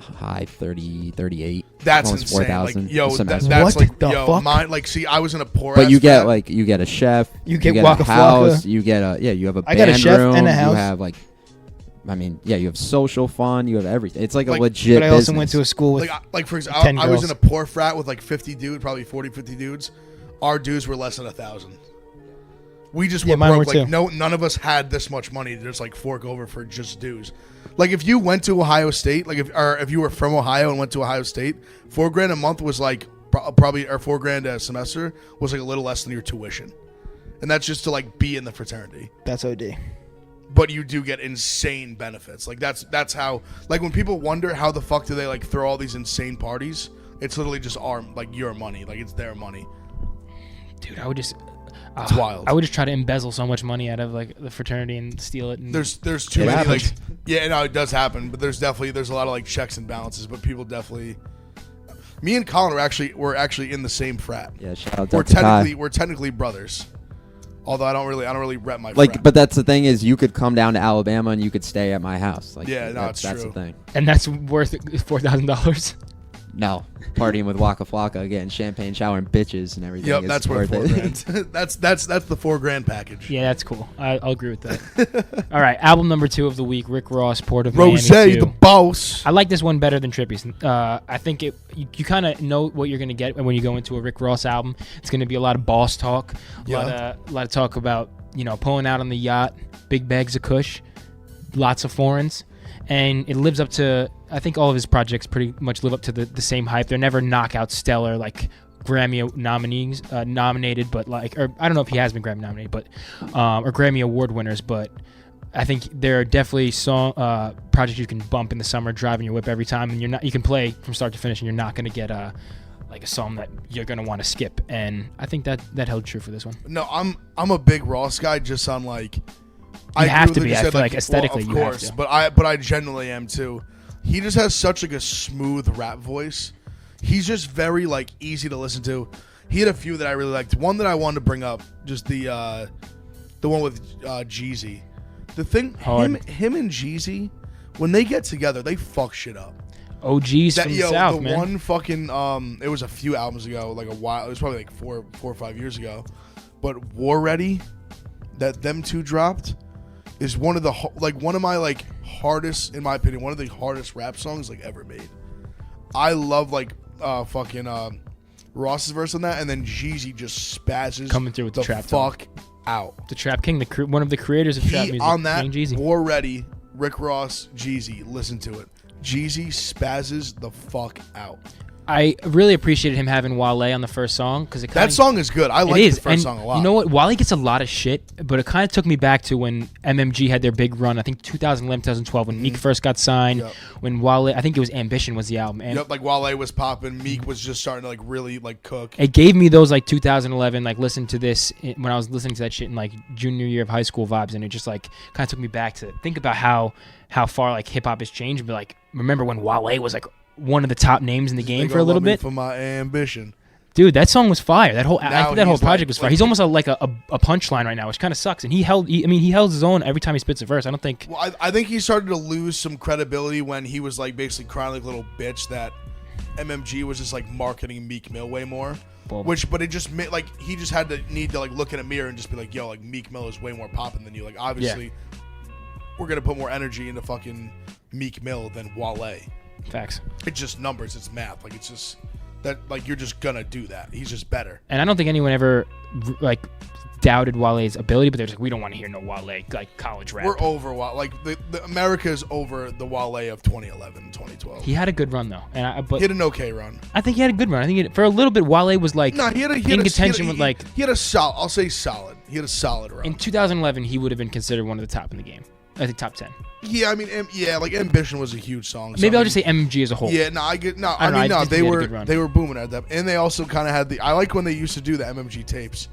high 30, 38. That's almost insane. 4,000 Like, yo, a semester. that's What like, the yo, fuck? mine. Like, see, I was in a poor. But ass you get frat. like you get a chef, You get a Waka house, Flocka. you get a you have a I band got a chef room, and a house. You have like, I mean, you have social fun, you have everything. It's like a Like- legit But I also business. went to a school with like for example, 10 I was in girls. a poor frat with like 50 dudes, probably 40, 50 dudes. Our dues were less than 1,000. We just Yeah, were mine broke. were Like too. none of us had this much money to just like fork over for just dues. Like if you went to Ohio State, like if you were from Ohio and went to Ohio State, $4,000 a month was like probably, or $4,000 a semester was like a little less than your tuition, and that's just to like be in the fraternity. that's OD. But you do get insane benefits. Like that's how, like when people wonder how the fuck do they like throw all these insane parties, it's literally just your money. Like it's their money. Dude, I would just It's wild. I would just try to embezzle so much money out of like the fraternity and steal it. And There's too It many like happens. no, it does happen, but there's a lot of like checks and balances, but people definitely. Me and Colin were actually in the same frat. Yeah, shout out We're to Kai. technically brothers. Although I don't really rep my Like, frat. but that's the thing is, you could come down to Alabama and you could stay at my house. Like, Yeah, no, that's it's the true. thing. and that's worth $4,000. No, partying with Waka Flocka, getting champagne shower and bitches and everything. Yep, is that's worth worth $4,000. that's the $4,000 package. Yeah, that's cool. I'll agree with that. All right, album number 2 of the week, Rick Ross, Port of Miami Rose, 2. the boss. I like this one better than Trippie's. I think you kind of know what you're going to get when you go into a Rick Ross album. It's going to be a lot of boss talk, a lot of talk about, pulling out on the yacht, big bags of kush, lots of foreigns. And it lives up to, I think all of his projects pretty much live up to the same hype. They're never knockout stellar, like Grammy nominated, but or I don't know if he has been Grammy nominated, but or Grammy Award winners, but I think there are definitely projects you can bump in the summer, driving your whip every time, and you can play from start to finish, and you're not going to get a song that you're going to want to skip. And I think that held true for this one. No, I'm a big Ross guy, just on like. You have to agree be. with I what feel you like said, aesthetically of you have course, to. but I genuinely am too. He just has such like a smooth rap voice. He's just very like easy to listen to. He had a few that I really liked. One that I wanted to bring up, just the one with Jeezy. The thing, him and Jeezy, when they get together, they fuck shit up. OGs from the South, the man. one fucking it was a few albums ago, like a while. It was probably like four or 5 years ago. But War Ready, that them two dropped, is one of my hardest, in my opinion, one of the hardest rap songs like ever made. I love Ross's verse on that, and then Jeezy just spazzes Coming through with the trap fuck out. The Trap King, one of the creators of trap music. On that Young Jeezy. War Ready, Rick Ross, Jeezy, listen to it. Jeezy spazzes the fuck out. I really appreciated him having Wale on the first song because That song is good. I like the first song a lot. You know what? Wale gets a lot of shit, but it kind of took me back to when MMG had their big run. I think 2011, 2012, when Meek first got signed. Yep. When Wale, I think it was Ambition was the album. And Yep, like Wale was popping, Meek was just starting to like really like cook. it gave me those like 2011, like listen to this when I was listening to that shit in like junior year of high school vibes, and it just like kind of took me back to think about how far like hip hop has changed, and be like, remember when Wale was like one of the top names in the game They for a gonna little love me bit. for my ambition. Dude, that song was fire. That whole Now that whole he's project like- was fire. like He's he- almost like a punchline right now, which kind of sucks. And he held his own every time he spits a verse. I don't think. Well, I think he started to lose some credibility when he was like basically crying like a little bitch that MMG was just like marketing Meek Mill way more. Well, But it just like he just had to need to like look in a mirror and just be like, yo, like Meek Mill is way more popping than you. Like obviously, we're gonna put more energy into fucking Meek Mill than Wale. Facts. It's just numbers. It's math. Like it's just that. Like you're just gonna do that. He's just better. And I don't think anyone ever like doubted Wale's ability, but they're just like, we don't want to hear no Wale like college rap. We're over Wale. Like the America is over the Wale of 2011 and 2012. He had a good run though, and He had an okay run. I think he had a good run. I think for a little bit, Wale was like No, he had in contention with like. He had a solid. I'll say solid. He had a solid run. In 2011, he would have been considered one of the top in the game. I think top 10. Yeah, I mean, like Ambition was a huge song. Maybe I'll just say MMG as a whole. Yeah, no, I get no. I mean, no, they were booming at that, and they also kind of had the. I like when they used to do the MMG tapes,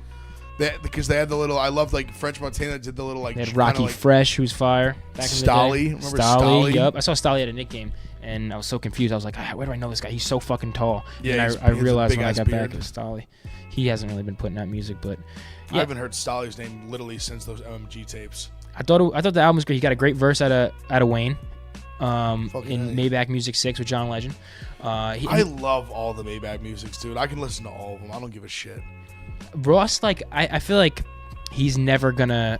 because they had the little. I loved like French Montana did the little like. They had Rocky like, Fresh, who's fire. Back Stolly, in the day. remember Stolly? Yep, I saw Stolly at a Nick game, and I was so confused. I was like, where do I know this guy? He's so fucking tall. Yeah, and I realized when I got beard. back it was Stolly. He hasn't really been putting out music, but I haven't heard Stolly's name literally since those MMG tapes. I thought the album was great. He got a great verse out of Wayne, in Maybach Music 6 with John Legend. I love all the Maybach musics, dude. I can listen to all of them. I don't give a shit. Ross, like I feel like he's never gonna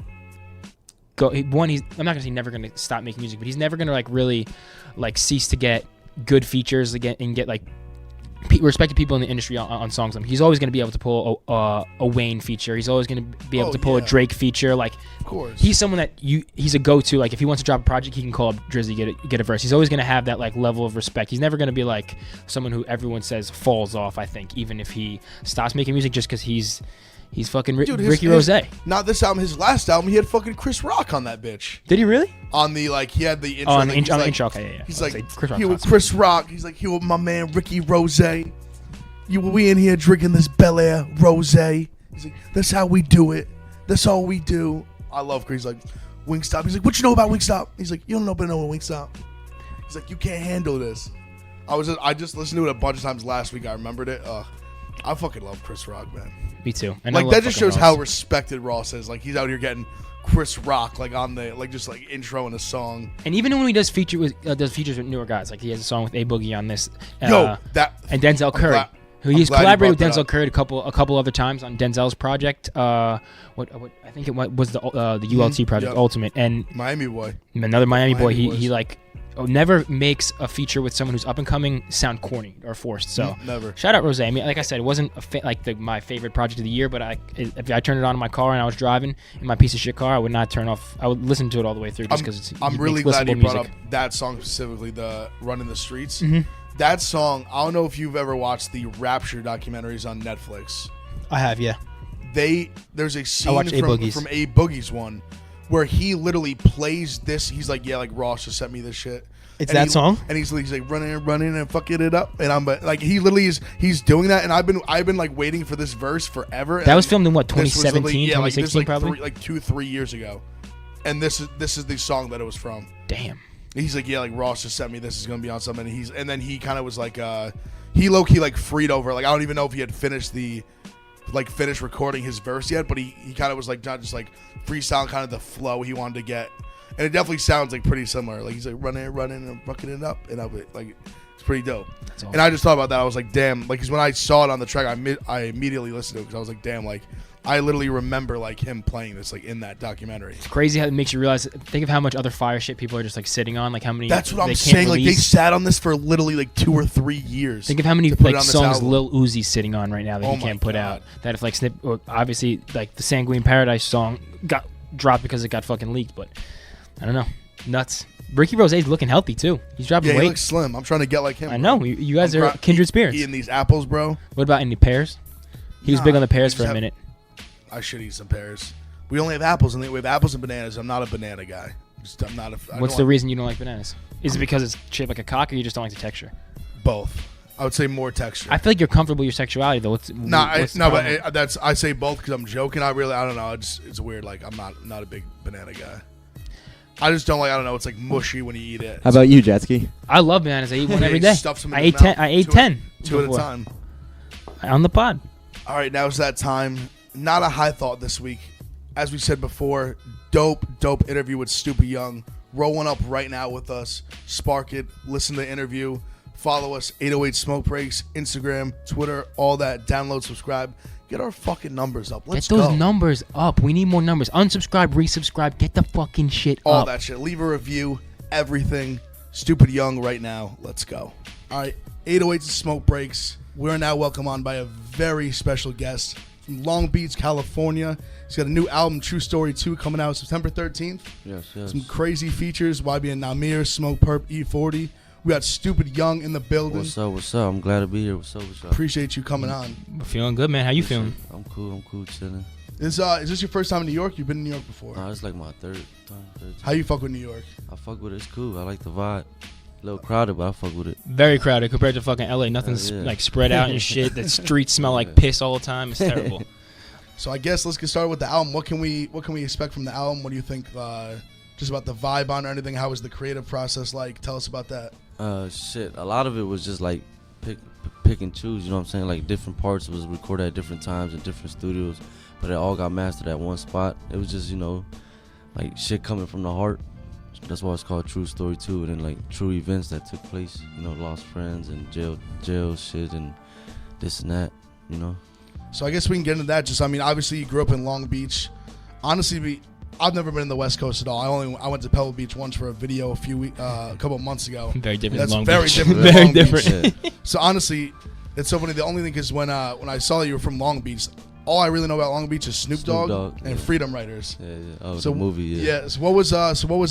go. I'm not gonna say never gonna stop making music, but he's never gonna like really like cease to get good features again and get like respected people in the industry on songs. He's always going to be able to pull a Wayne feature. He's always going to be able to pull a Drake feature. Like, of course, he's someone that he's a go-to. Like, if he wants to drop a project, he can call up Drizzy, get a verse. He's always going to have that like level of respect. He's never going to be like someone who everyone says falls off. I think even if he stops making music just because he's fucking Ricky Rose. Not this album. His last album, he had fucking Chris Rock on that bitch. Did he really? On the like, he had the intro. On the intro. Okay, yeah. He's like, here with Chris Rock. He's like, here with my man Ricky Rose. We in here drinking this Bel Air Rose. He's like, that's how we do it. That's all we do. I love Chris. He's like, Wingstop. He's like, what you know about Wingstop? He's like, you don't know about Wingstop. He's like, you can't handle this. I just listened to it a bunch of times last week. I remembered it. I fucking love Chris Rock, man. Me too. And like that just shows how respected Ross is. Like he's out here getting Chris Rock like on the like just like intro in a song. And even when he does features with newer guys, like he has a song with A Boogie on this. And Denzel Curry. He's collaborated with Denzel Curry a couple other times on Denzel's project. What I think it was the ULT project, Ultimate, and Miami Boy. Another Miami Boy. He like never makes a feature with someone who's up and coming sound corny or forced. So never. Shout out Rose. I mean, like I said, it wasn't my favorite project of the year, but if I turned it on in my car and I was driving in my piece of shit car, I would not turn off. I would listen to it all the way through just because I'm really glad you brought up that song specifically, the Run in the Streets. Mm-hmm. That song, I don't know if you've ever watched the Rapture documentaries on Netflix. I have, yeah. There's a scene from A Boogie's one where he literally plays this. He's like, yeah, like Ross just sent me this shit. It's that song, and he's like running and fucking it up, and I'm like, he literally he's doing that, and I've been like waiting for this verse forever. That was filmed in what 2017, 2016, like probably like 2-3 years ago, and this is the song that it was from. Damn. He's like, yeah, like Ross just sent me this is gonna be on something, and then he kind of was like, he low key like freed over, like I don't even know if he had finished recording his verse yet, but he kind of was like not just like freestyle kind of the flow he wanted to get. And it definitely sounds like pretty similar. Like he's like running and fucking it up, and like it's pretty dope. And I just thought about that. I was like, damn. Like, cause when I saw it on the track, I immediately listened to it because I was like, damn. Like, I literally remember like him playing this like in that documentary. It's crazy how it makes you realize. Think of how much other fire shit people are just like sitting on. Like how many. That's what I'm saying. Like they sat on this for literally like 2 or 3 years. Think of how many like songs Lil Uzi's sitting on right now that he can't put out. That if like obviously like the Sanguine Paradise song got dropped because it got fucking leaked, but I don't know. Nuts. Ricky Rose's looking healthy too. He's dropping weight. He looks slim. I'm trying to get like him. I know. You guys are kindred spirits. Eating these apples, bro. What about any pears? He was big on the pears for a minute. I should eat some pears. We only have apples, and we have apples and bananas. I'm not a banana guy. I'm not a. What's the reason you don't like bananas? Is it because it's shaped like a cock, or you just don't like the texture? Both. I would say more texture. I feel like you're comfortable with your sexuality though. I say both because I'm joking. I don't know. It's weird. Like I'm not a big banana guy. I just don't like. I don't know. It's like mushy when you eat it. How about you, Jetski? I love bananas. I eat one every day. I ate 10. Two at a time. On the pod. All right, now it's that time. Not a high thought this week. As we said before, dope interview with Stupid Young. Roll one up right now with us. Spark it. Listen to the interview. Follow us, 808 Smokebreaks, Instagram, Twitter, all that. Download, subscribe. Get our fucking numbers up. Let's go. Get those go. numbers up. We need more numbers. Unsubscribe, resubscribe. Get the fucking shit all up. All that shit. Leave a review. Everything. Stupid Young right now. Let's go. All right. 808 Smokebreaks. We're now welcomed on by a very special guest from Long Beach, California. He's got a new album, True Story 2, coming out September 13th. Yes. Some crazy features. YB and Namir, Smoke Perp, E40. We got Stupid Young in the building. What's up? I'm glad to be here. What's up? Appreciate you coming on. We're feeling good, man. How you feeling? I'm cool, chilling. Is this your first time in New York? You've been in New York before? Nah, it's like my third time. How you fuck with New York? I fuck with it. It's cool. I like the vibe. A little crowded, but I fuck with it. Very crowded compared to fucking LA. Nothing's like spread out and shit. The streets smell like piss all the time. It's terrible. So I guess let's get started with the album. What can we expect from the album? What do you think just about the vibe on or anything? How was the creative process like? Tell us about that. Shit. A lot of it was just like pick and choose. You know what I'm saying? Like different parts was recorded at different times in different studios, but it all got mastered at one spot. It was just like shit coming from the heart. That's why it's called True Story 2. And then like true events that took place. Lost friends and jail shit and this and that. So I guess we can get into that. Just obviously you grew up in Long Beach. Honestly, I've never been in the West Coast at all. I went to Pebble Beach once for a video a couple months ago. Very different. That's Long very Beach. different. Very Long different. Beach. So honestly, it's so funny. The only thing is when I saw that you were from Long Beach, all I really know about Long Beach is Snoop Dogg and Freedom Riders. Yeah. Oh, so, the movie. Yeah. So what was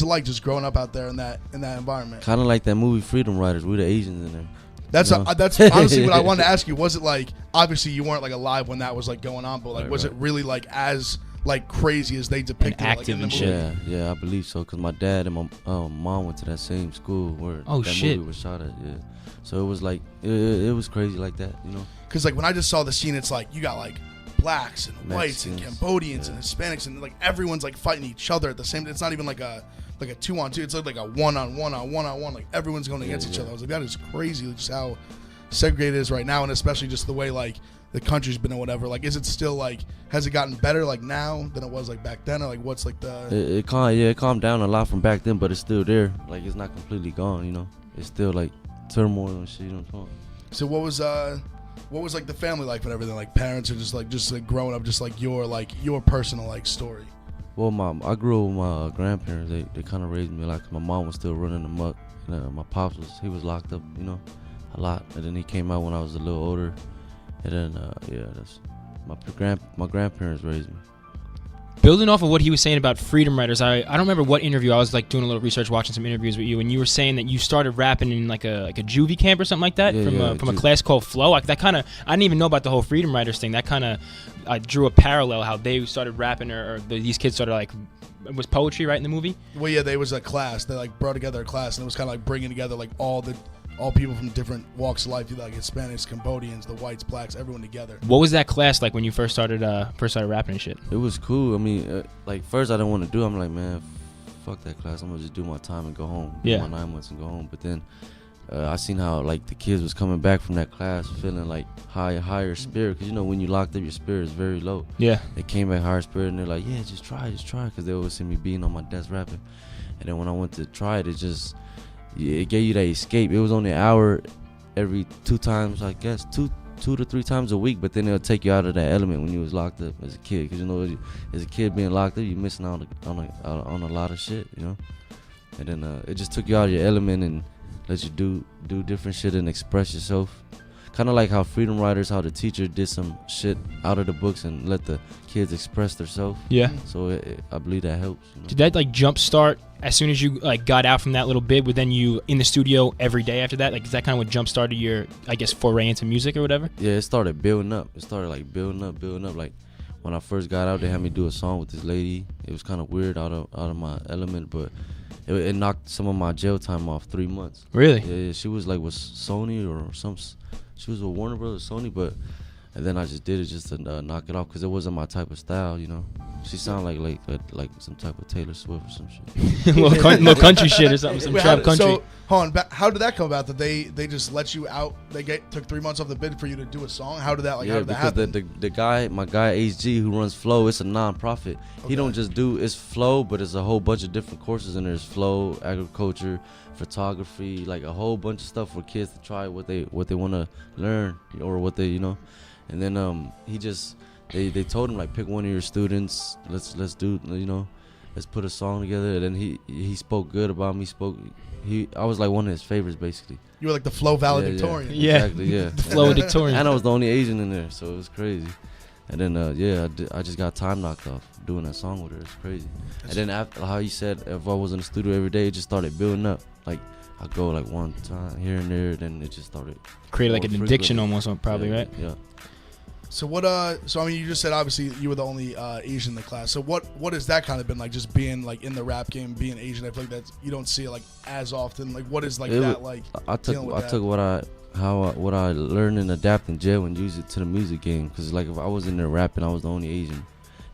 it like just growing up out there in that environment? Kind of like that movie Freedom Riders. We the Asians in there. That's honestly what I wanted to ask you. Was it like, obviously you weren't like alive when that was like going on, but like was it really like as like crazy as they depicted and active like, in the and movie? shit? Yeah, I believe so. Cause my dad and my mom went to that same school where that movie was shot at. Yeah, so it was like it was crazy like that, Cause like when I just saw the scene, it's like you got like blacks and whites and Cambodians and Hispanics and like everyone's like fighting each other at the same. It's not even like a 2-on-2. It's like a 1-on-1. Like everyone's going against each other. I was like, that is crazy. Just how segregated it is right now, and especially just the way like the country's been or whatever. Like, is it still like, has it gotten better like now than it was like back then, or like what's like the? It calmed down a lot from back then, but it's still there. Like it's not completely gone. It's still like turmoil and shit. So what was like the family life and everything? Like parents are just like growing up, just like your personal like story. Well, I grew up with my grandparents. They kind of raised me like my mom was still running amok. My pops was locked up, a lot. And then he came out when I was a little older. And then that's my grandparents raised me. Building off of what he was saying about Freedom Riders, I don't remember what interview. I was like doing a little research, watching some interviews with you, and you were saying that you started rapping in like a juvie camp or something like that from a class called Flow. I didn't even know about the whole Freedom Riders thing. That kind of I drew a parallel how they started rapping or these kids started like. It was poetry, right, in the movie? Well, yeah, there was a class. They like brought together a class, and it was kind of like bringing together like all people from different walks of life, like Hispanics, Cambodians, the whites, blacks, everyone together. What was that class like when you first started rapping and shit? It was cool. I mean, like first I didn't want to do it. I'm like, man, fuck that class. I'm gonna just do my time and go home. Do my 9 months and go home. But then I seen how like the kids was coming back from that class feeling like higher spirit, because when you locked up, your spirit is very low. Yeah. They came back higher spirit, and they're like, yeah, just try, because they always see me beating on my desk rapping. And then when I went to try it, it gave you that escape. It was only an hour every 2 times, I guess, two to 3 times a week, but then it'll take you out of that element when you was locked up as a kid, because as a kid being locked up, you're missing out on a lot of shit, And then it just took you out of your element and let you do different shit and express yourself. Kind of like how Freedom Riders, how the teacher did some shit out of the books and let the kids express themselves. Yeah. So I believe that helps. Did that like jump start as soon as you like got out from that little bit? But then you in the studio every day after that? Like, is that kind of what jump started your, I guess, foray into music or whatever? Yeah, it started building up. It started like building up. Like when I first got out, they had me do a song with this lady. It was kind of weird, out of my element, but it knocked some of my jail time off. 3 months. Really? Yeah, she was like with Sony or some. She was with Warner Brothers, Sony, but And then I just did it just to knock it off because it wasn't my type of style, you know. She sounded like some type of Taylor Swift or some shit. little country shit or something, some trap country. So, hold on, how did that come about? That they just let you out? They took 3 months off the bid for you to do a song? How did that how did that happen? Because my guy HG who runs Flow, it's a non-profit. Okay. He don't just do it's Flow, but it's a whole bunch of different courses in there. There's Flow, agriculture, photography, like a whole bunch of stuff for kids to try what they want to learn or what they, you know. And then he just they told him like pick one of your students, let's do, you know, let's put a song together. And then he spoke good about me. I was like one of his favorites basically. You were like the Flow valedictorian. Yeah. Exactly, yeah. The Flow valedictorian. And I was the only Asian in there, so it was crazy. And then I just got time knocked off doing that song with her. It's crazy. And then after how you said if I was in the studio every day, it just started building up. Like I go like one time here and there, then it just started created like an addiction almost, probably, yeah, right? Yeah. So what? So I mean, you just said obviously you were the only Asian in the class. So what has that kind of been like? Just being like in the rap game, being Asian. I feel like that you don't see it like as often. Like what is like that like? I took what I learned in adapt in jail and use it to the music game. Cause like if I was in there rapping, I was the only Asian,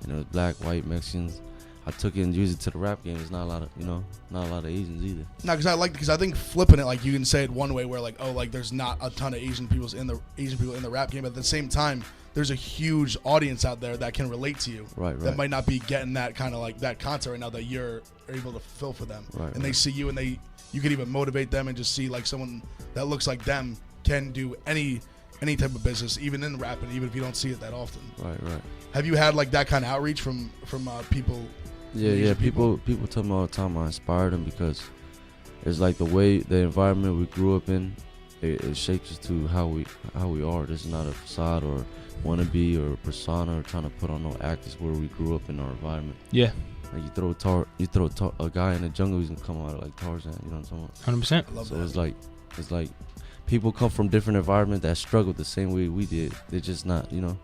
and it was black, white, Mexicans. I took it and used it to the rap game. There's not a lot of Asians either. No, because I think flipping it, like you can say it one way where like, oh, like there's not a ton of Asian people in the rap game, but at the same time, there's a huge audience out there that can relate to you. Right. That might not be getting that kind of like that content right now that you're able to fulfill for them. Right. And they see you and you could even motivate them and just see like someone that looks like them can do any type of business, even in rapping, even if you don't see it that often. Right. Have you had like that kind of outreach from people? Yeah. People tell me all the time I inspired them because it's like the environment we grew up in, it shapes us to how we are. This is not a facade or wannabe or persona or trying to put on no act. It's where we grew up in our environment. Yeah. Like you throw a guy in the jungle, he's gonna come out like Tarzan. You know what I'm talking about? 100%. So it's like people come from different environments that struggle the same way we did. They're just not, you know,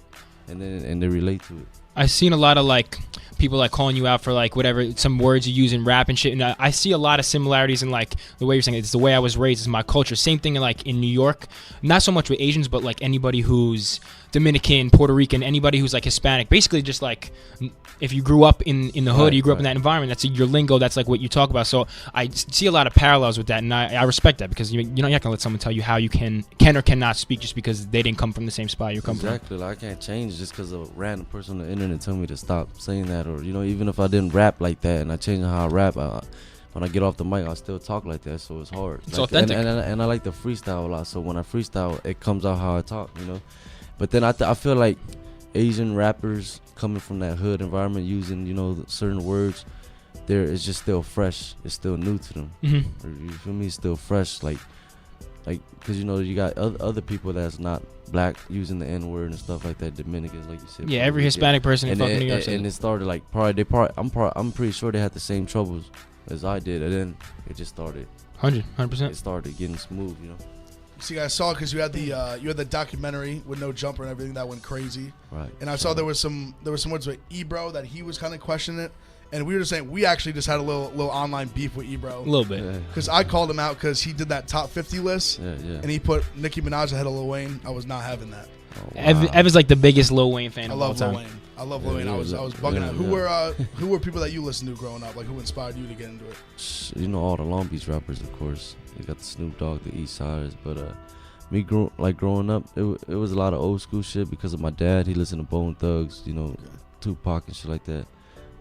and they relate to it. I've seen a lot of like people like calling you out for like whatever some words you use in rap and shit, and I see a lot of similarities in like the way you're saying it's the way I was raised, it's my culture. Same thing in like in New York, not so much with Asians, but like anybody who's Dominican, Puerto Rican, anybody who's like Hispanic. Basically, just like if you grew up in the hood, you grew up in that environment. That's your lingo. That's like what you talk about. So I see a lot of parallels with that, and I respect that because you're not gonna let someone tell you how you can or cannot speak just because they didn't come from the same spot you come from. Exactly. Like I can't change just because a random person on the internet tell me to stop saying that, or you know, even if I didn't rap like that and I change how I rap, when I get off the mic, I still talk like that. So it's hard. It's like, authentic, and I like to freestyle a lot. So when I freestyle, it comes out how I talk, you know. But then I feel like Asian rappers coming from that hood environment using, you know, certain words, it's just still fresh. It's still new to them. Mm-hmm. You feel me? It's still fresh, like because you know you got other people that's not black using the N-word and stuff like that. Dominicans, like you said. Yeah, every Hispanic person in fucking New York. And it started like I'm pretty sure they had the same troubles as I did, and then it just started. 100%. It started getting smooth, you know. See, I saw because you had the documentary with No Jumper and everything that went crazy. Right. And I saw there was some words with Ebro that he was kind of questioning it, and we were just saying we actually just had a little online beef with Ebro. A little bit. Because I called him out because he did that top 50 list. Yeah. And he put Nicki Minaj ahead of Lil Wayne. I was not having that. Oh, wow. Ev is like the biggest Lil Wayne fan of all time. I love Lil Wayne. I was bugging out. Who were people that you listened to growing up? Like who inspired you to get into it? You know, all the Long Beach rappers, of course. You got the Snoop Dogg, the East Siders, but me growing up, it was a lot of old school shit because of my dad. He listened to Bone Thugs, you know, Tupac and shit like that.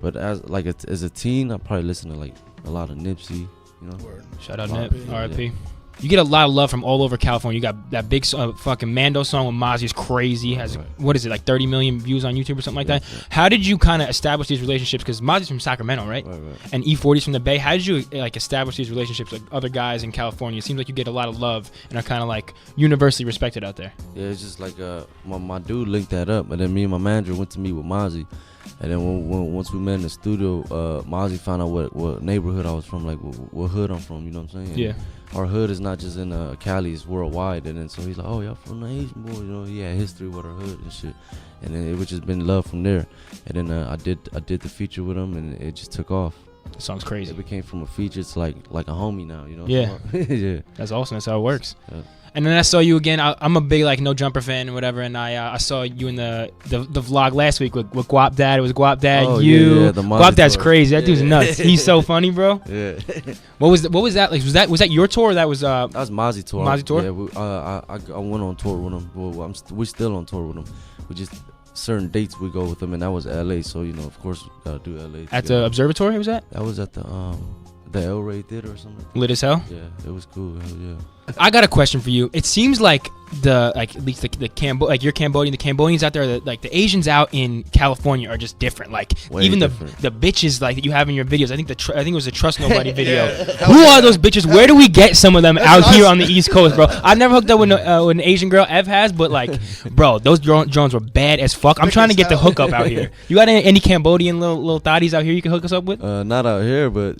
But as a teen, I probably listened to like a lot of Nipsey, you know. Word. Shout out Nip, R.I.P. You get a lot of love from all over California. You got that big fucking Mando song with Mozzie is crazy. Has what is it, like 30 million views on YouTube or something like that? Yeah. How did you kind of establish these relationships? Because Mozzie's from Sacramento, right? And E40's from the Bay. How did you like establish these relationships with other guys in California? It seems like you get a lot of love and are kind of like universally respected out there. Yeah, it's just like my dude linked that up, and then me and my manager went to meet with Mozzie. And then once we met in the studio, Mozzie found out what neighborhood I was from, like what hood I'm from. You know what I'm saying? Yeah. Our hood is not just in Cali; it's worldwide. And then so he's like, "Oh, y'all from the Asian boy?" You know, he had history with our hood and shit. And then it was just been love from there. And then I did the feature with him, and it just took off. The song's crazy. It became from a feature to like a homie now. You know? Yeah. Yeah. That's awesome. That's how it works. Yeah. And then I saw you again. I'm a big like No Jumper fan and whatever. And I saw you in the vlog last week with Guap Dad. It was Guap Dad. The Guap Dad's crazy. That dude's nuts. He's so funny, bro. Yeah. What was that like? Was that your tour? Or that was Mozzie tour. Mozzie tour. Yeah. I went on tour with him. Well, we still on tour with him. We just certain dates we go with him, and that was LA. So of course we gotta do LA. At the Observatory, was that? That was at the El Rey Theater or something. Lit as hell. Yeah, it was cool. Hell yeah. I got a question for you. It seems like at least you're Cambodian. The Cambodians out there, the Asians out in California are just different. Like way even different. the bitches like that you have in your videos. I think it was the Trust Nobody video. Yeah. Who are those bitches? Where do we get some of them out here on the East Coast, bro? I've never hooked up with an Asian girl. Ev has, but like, bro, those drones were bad as fuck. I'm trying to get the hookup out here. You got any Cambodian little thotties out here you can hook us up with? Not out here, but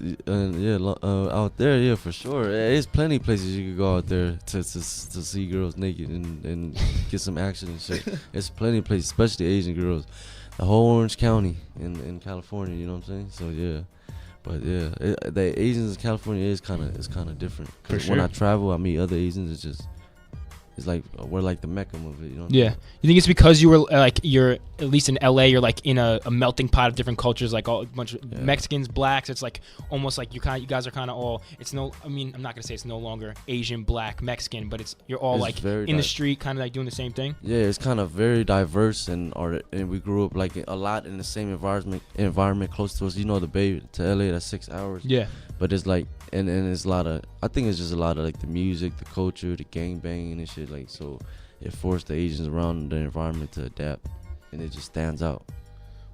out there, yeah, for sure. There's plenty of places you could go out there to see girls naked and get some action and shit. There's plenty of places, especially Asian girls. The whole Orange County in California, you know what I'm saying? So yeah, but yeah, the Asians in California is kind of different. For sure. When I travel, I meet other Asians. It's like we're like the Mecca of it, you know? Yeah. You think it's because you were you're at least in LA, you're like in a melting pot of different cultures, like a bunch of Mexicans, blacks. It's like almost like you guys are kind of all. I'm not gonna say it's no longer Asian, black, Mexican, but you're all like in the street, kind of like doing the same thing. Yeah, it's kind of very diverse, and we grew up like a lot in the same environment close to us. The Bay to LA, that's 6 hours. Yeah. But it's like, and it's a lot of, I think it's just a lot of like the music, the culture, the gang banging and shit. Like, so it forced the Asians around the environment to adapt, and it just stands out.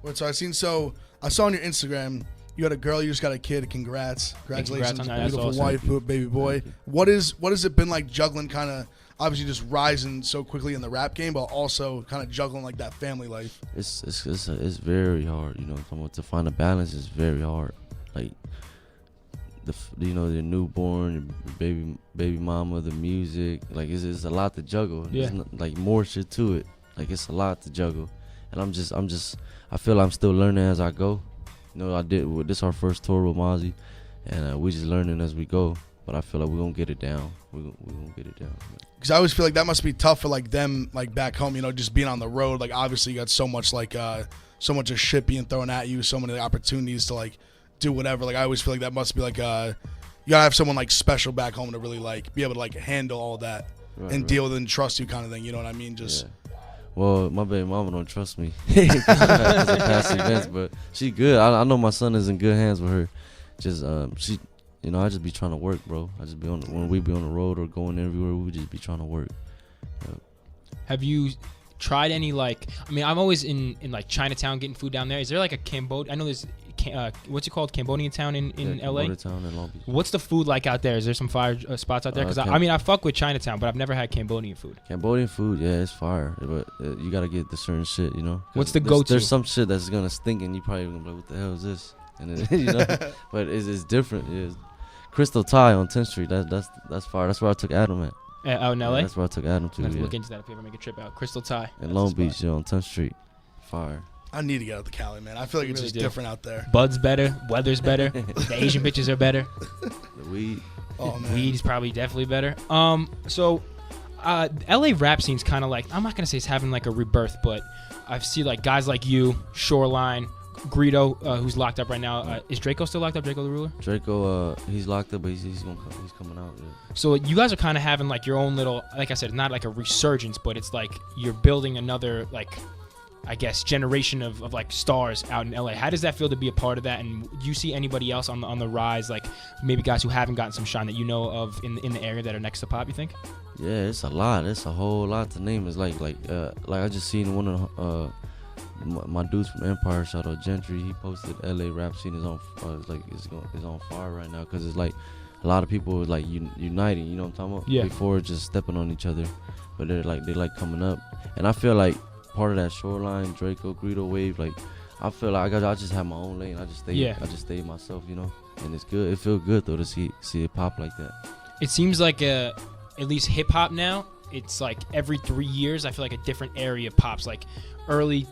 What? So I saw on your Instagram you got a girl, you just got a kid. Congratulations on that. Beautiful That's wife, baby boy. What has it been like juggling, kind of obviously just rising so quickly in the rap game, but also kind of juggling like that family life? It's very hard, to find a balance is very hard. Like, the newborn, baby mama, the music, like it's a lot to juggle. Yeah. There's like more shit to it. Like it's a lot to juggle, and I feel I'm still learning as I go. This our first tour with Mozzie, and we just learning as we go. But I feel like we're gonna get it down. We're gonna get it down. Because I always feel like that must be tough for like them, like back home. Just being on the road. Like obviously you got so much so much of shit being thrown at you, so many opportunities to like do whatever. Like I always feel like that must be like you gotta have someone like special back home to really like be able to like handle all that and deal with it and trust you, kind of thing. You know what I mean? Just. Yeah. Well, my baby mama don't trust me because of past events, but she good. I know my son is in good hands with her. Just she, I just be trying to work, bro. I just be when we be on the road or going everywhere, we just be trying to work. Yep. Have you tried any I'm always in like Chinatown getting food down there. Is there like a Cambodia? I know there's what's it called, Cambodian town in LA? Cambodian town in Long Beach. What's the food like out there? Is there some fire spots out there? Because I fuck with Chinatown, but I've never had Cambodian food. Cambodian food, yeah, it's fire, but you gotta get the certain shit, What's the go-to? There's some shit that's gonna stink, and you probably gonna be like, what the hell is this? And then, but it's different. Yeah. Crystal Thai on 10th Street. That's fire. That's where I took Adam at. Out in LA? Yeah, that's where I took Adam to. Let's look into that if we ever make a trip out. Crystal Thai. In Long Beach, on 10th Street. Fire. I need to get out to Cali, man. I feel like it's just different out there. Bud's better. Weather's better. The Asian bitches are better. The weed. Oh, man. Weed is probably definitely better. So LA rap scene's kind of like, I'm not going to say it's having like a rebirth, but I see like guys like you, Shoreline, Greedo, who's locked up right now. Is Draco still locked up? Draco the Ruler? Draco, he's locked up, but he's coming out. Yeah. So you guys are kind of having like your own little, like I said, not like a resurgence, but it's like you're building another like, I guess, generation of like stars out in LA. How does that feel to be a part of that? And do you see anybody else on the rise, like maybe guys who haven't gotten some shine that you know of in the area that are next to pop, you think? Yeah, it's a lot. It's a whole lot to name. It's like I just seen one of my dudes from Empire, shout out Gentry. He posted LA rap scene is on is on fire right now, because it's like a lot of people like uniting. You know what I'm talking about? Yeah. Before just stepping on each other, but they're like coming up, and I feel like part of that Shoreline, Draco, Greedo wave, like I feel like I just have my own lane. I just stay myself, and it's good. It feels good though to see it pop like that. It seems like at least hip hop now, it's like every 3 years I feel like a different area pops. Like early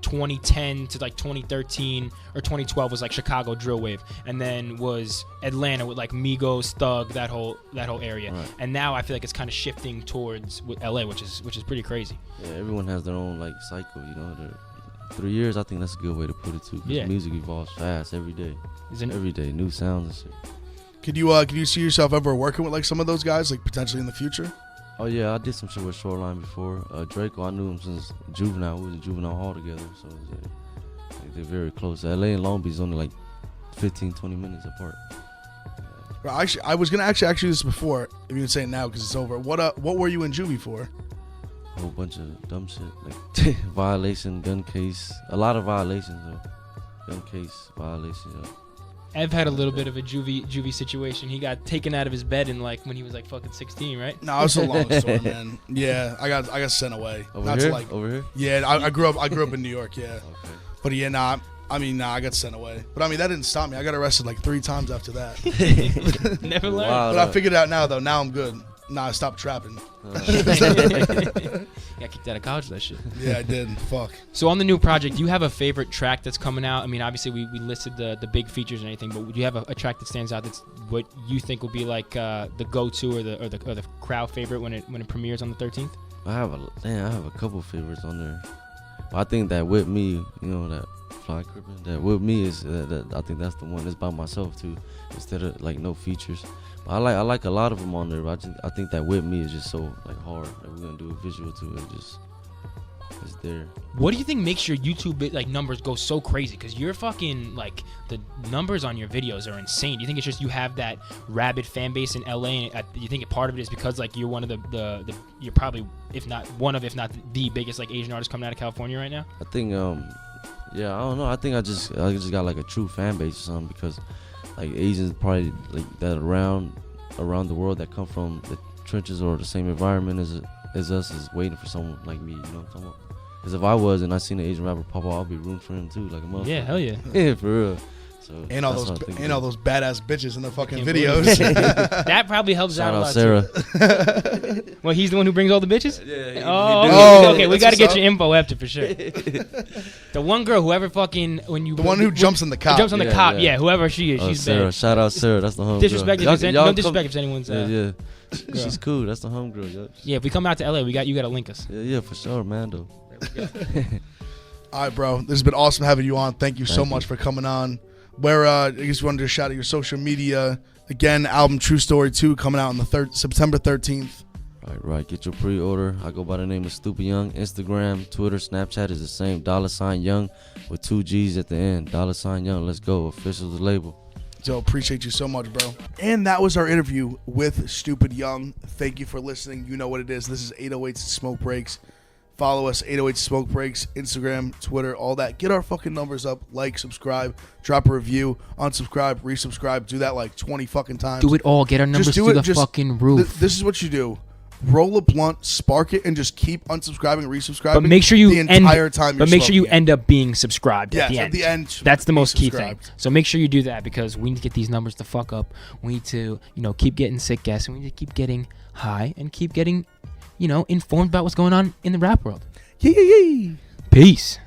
2010 to like 2013 or 2012 was like Chicago drill wave, and then was Atlanta with like Migos, Thug, that whole area. Right. And now I feel like it's kind of shifting towards LA, which is pretty crazy. Yeah, everyone has their own like cycle, you know. 3 years, I think that's a good way to put it too. 'Cause Yeah. music evolves fast every day. Isn't it? Every day, new sounds and shit. Could you see yourself ever working with like some of those guys, like potentially in the future? Oh yeah, I did some shit with Shoreline before. Draco, I knew him since Juvenile. We was in Juvenile Hall together, so it was, like, they're very close. LA and Long Beach is only like 15, 20 minutes apart. Well, actually, I was gonna actually ask you this before. If you can say it now because it's over. What were you in juvie for? A whole bunch of dumb shit, like violation, gun case, a lot of violations though. Gun case, violation. Yeah. Ev had a little bit of a juvie situation. He got taken out of his bed in like when he was like fucking 16, right? No, it's a long story, man. Yeah, I got sent away. Over here? Over here? Yeah, I grew up in New York. Yeah, Okay. but yeah, I got sent away. But I mean, that didn't stop me. I got arrested like 3 times after that. Never learned. Wow. But I figured it out now, though. Now I'm good. Nah, I stopped trapping. Got kicked out of college for that shit. Yeah, I did. Fuck. So on the new project, do you have a favorite track that's coming out? I mean, obviously we listed the big features and anything, but do you have a track that stands out that's what you think will be like the go-to or the crowd favorite when it premieres on the 13th? I have a couple favorites on there. But I think that With Me, you know, that Fly Crippin', that With Me is that I think that's the one that's by myself too, instead of like no features. But I like a lot of them on there. But I think that With Me is just so like hard that we're gonna do a visual to it. It's there. What do you think makes your YouTube like numbers go so crazy? Because you're fucking like the numbers on your videos are insane. Do you think it's just you have that rabid fan base in LA? And you think part of it is because like you're one of the you're probably if not the biggest like Asian artist coming out of California right now? I think yeah, I don't know. I think I just got like a true fan base or something because like Asians probably like that around the world that come from the trenches or the same environment as us is waiting for someone like me. You know what I'm talking about? Because if I was and I seen an Asian rapper pop out, I'd be rooting for him too, like a motherfucker. Yeah, hell yeah. Yeah, for real. So And all those badass bitches in the fucking videos. That probably helps Shout out a out lot Sarah. too. Well, he's the one who brings all the bitches? Yeah. Oh, okay. We that's got to get what's your info after for sure. The one girl, whoever fucking The one who jumps in the cop. jumps on the Yeah, cop, yeah. yeah, whoever she is, Oh, she's Sarah. bad. Shout out Sarah. That's the home Disrespect girl. if it's Y'all no come- disrespect if anyone's. Yeah. She's cool. That's the home girl. Yeah, if we come out to LA, you got to link us. Yeah, for sure, Mando. All right, bro. This has been awesome having you on. Thank you so Thank much you. for coming on. Where I guess you wanted to shout out your social media again. Album True Story 2 coming out on the September 13th. Right. Get your pre-order. I go by the name of Stupid Young. Instagram, Twitter, Snapchat is the same. $Young with 2 G's at the end. $Young. Let's go. Official the label. So appreciate you so much, bro. And that was our interview with Stupid Young. Thank you for listening. You know what it is. This is 808 Smoke Breaks. Follow us, 808 Smoke Breaks, Instagram, Twitter, all that. Get our fucking numbers up. Like, subscribe, drop a review, unsubscribe, resubscribe. Do that like 20 fucking times. Do it all. Get our numbers to the fucking roof. This is what you do. Roll a blunt, spark it, and just keep unsubscribing and resubscribing. But make sure you the entire time. But make sure you end up being subscribed Yes, at the end. end. That's the be most key thing. subscribed. So make sure you do that because we need to get these numbers to fuck up. We need to, keep getting sick guests, and we need to keep getting high and keep getting, informed about what's going on in the rap world. Yeah. Peace.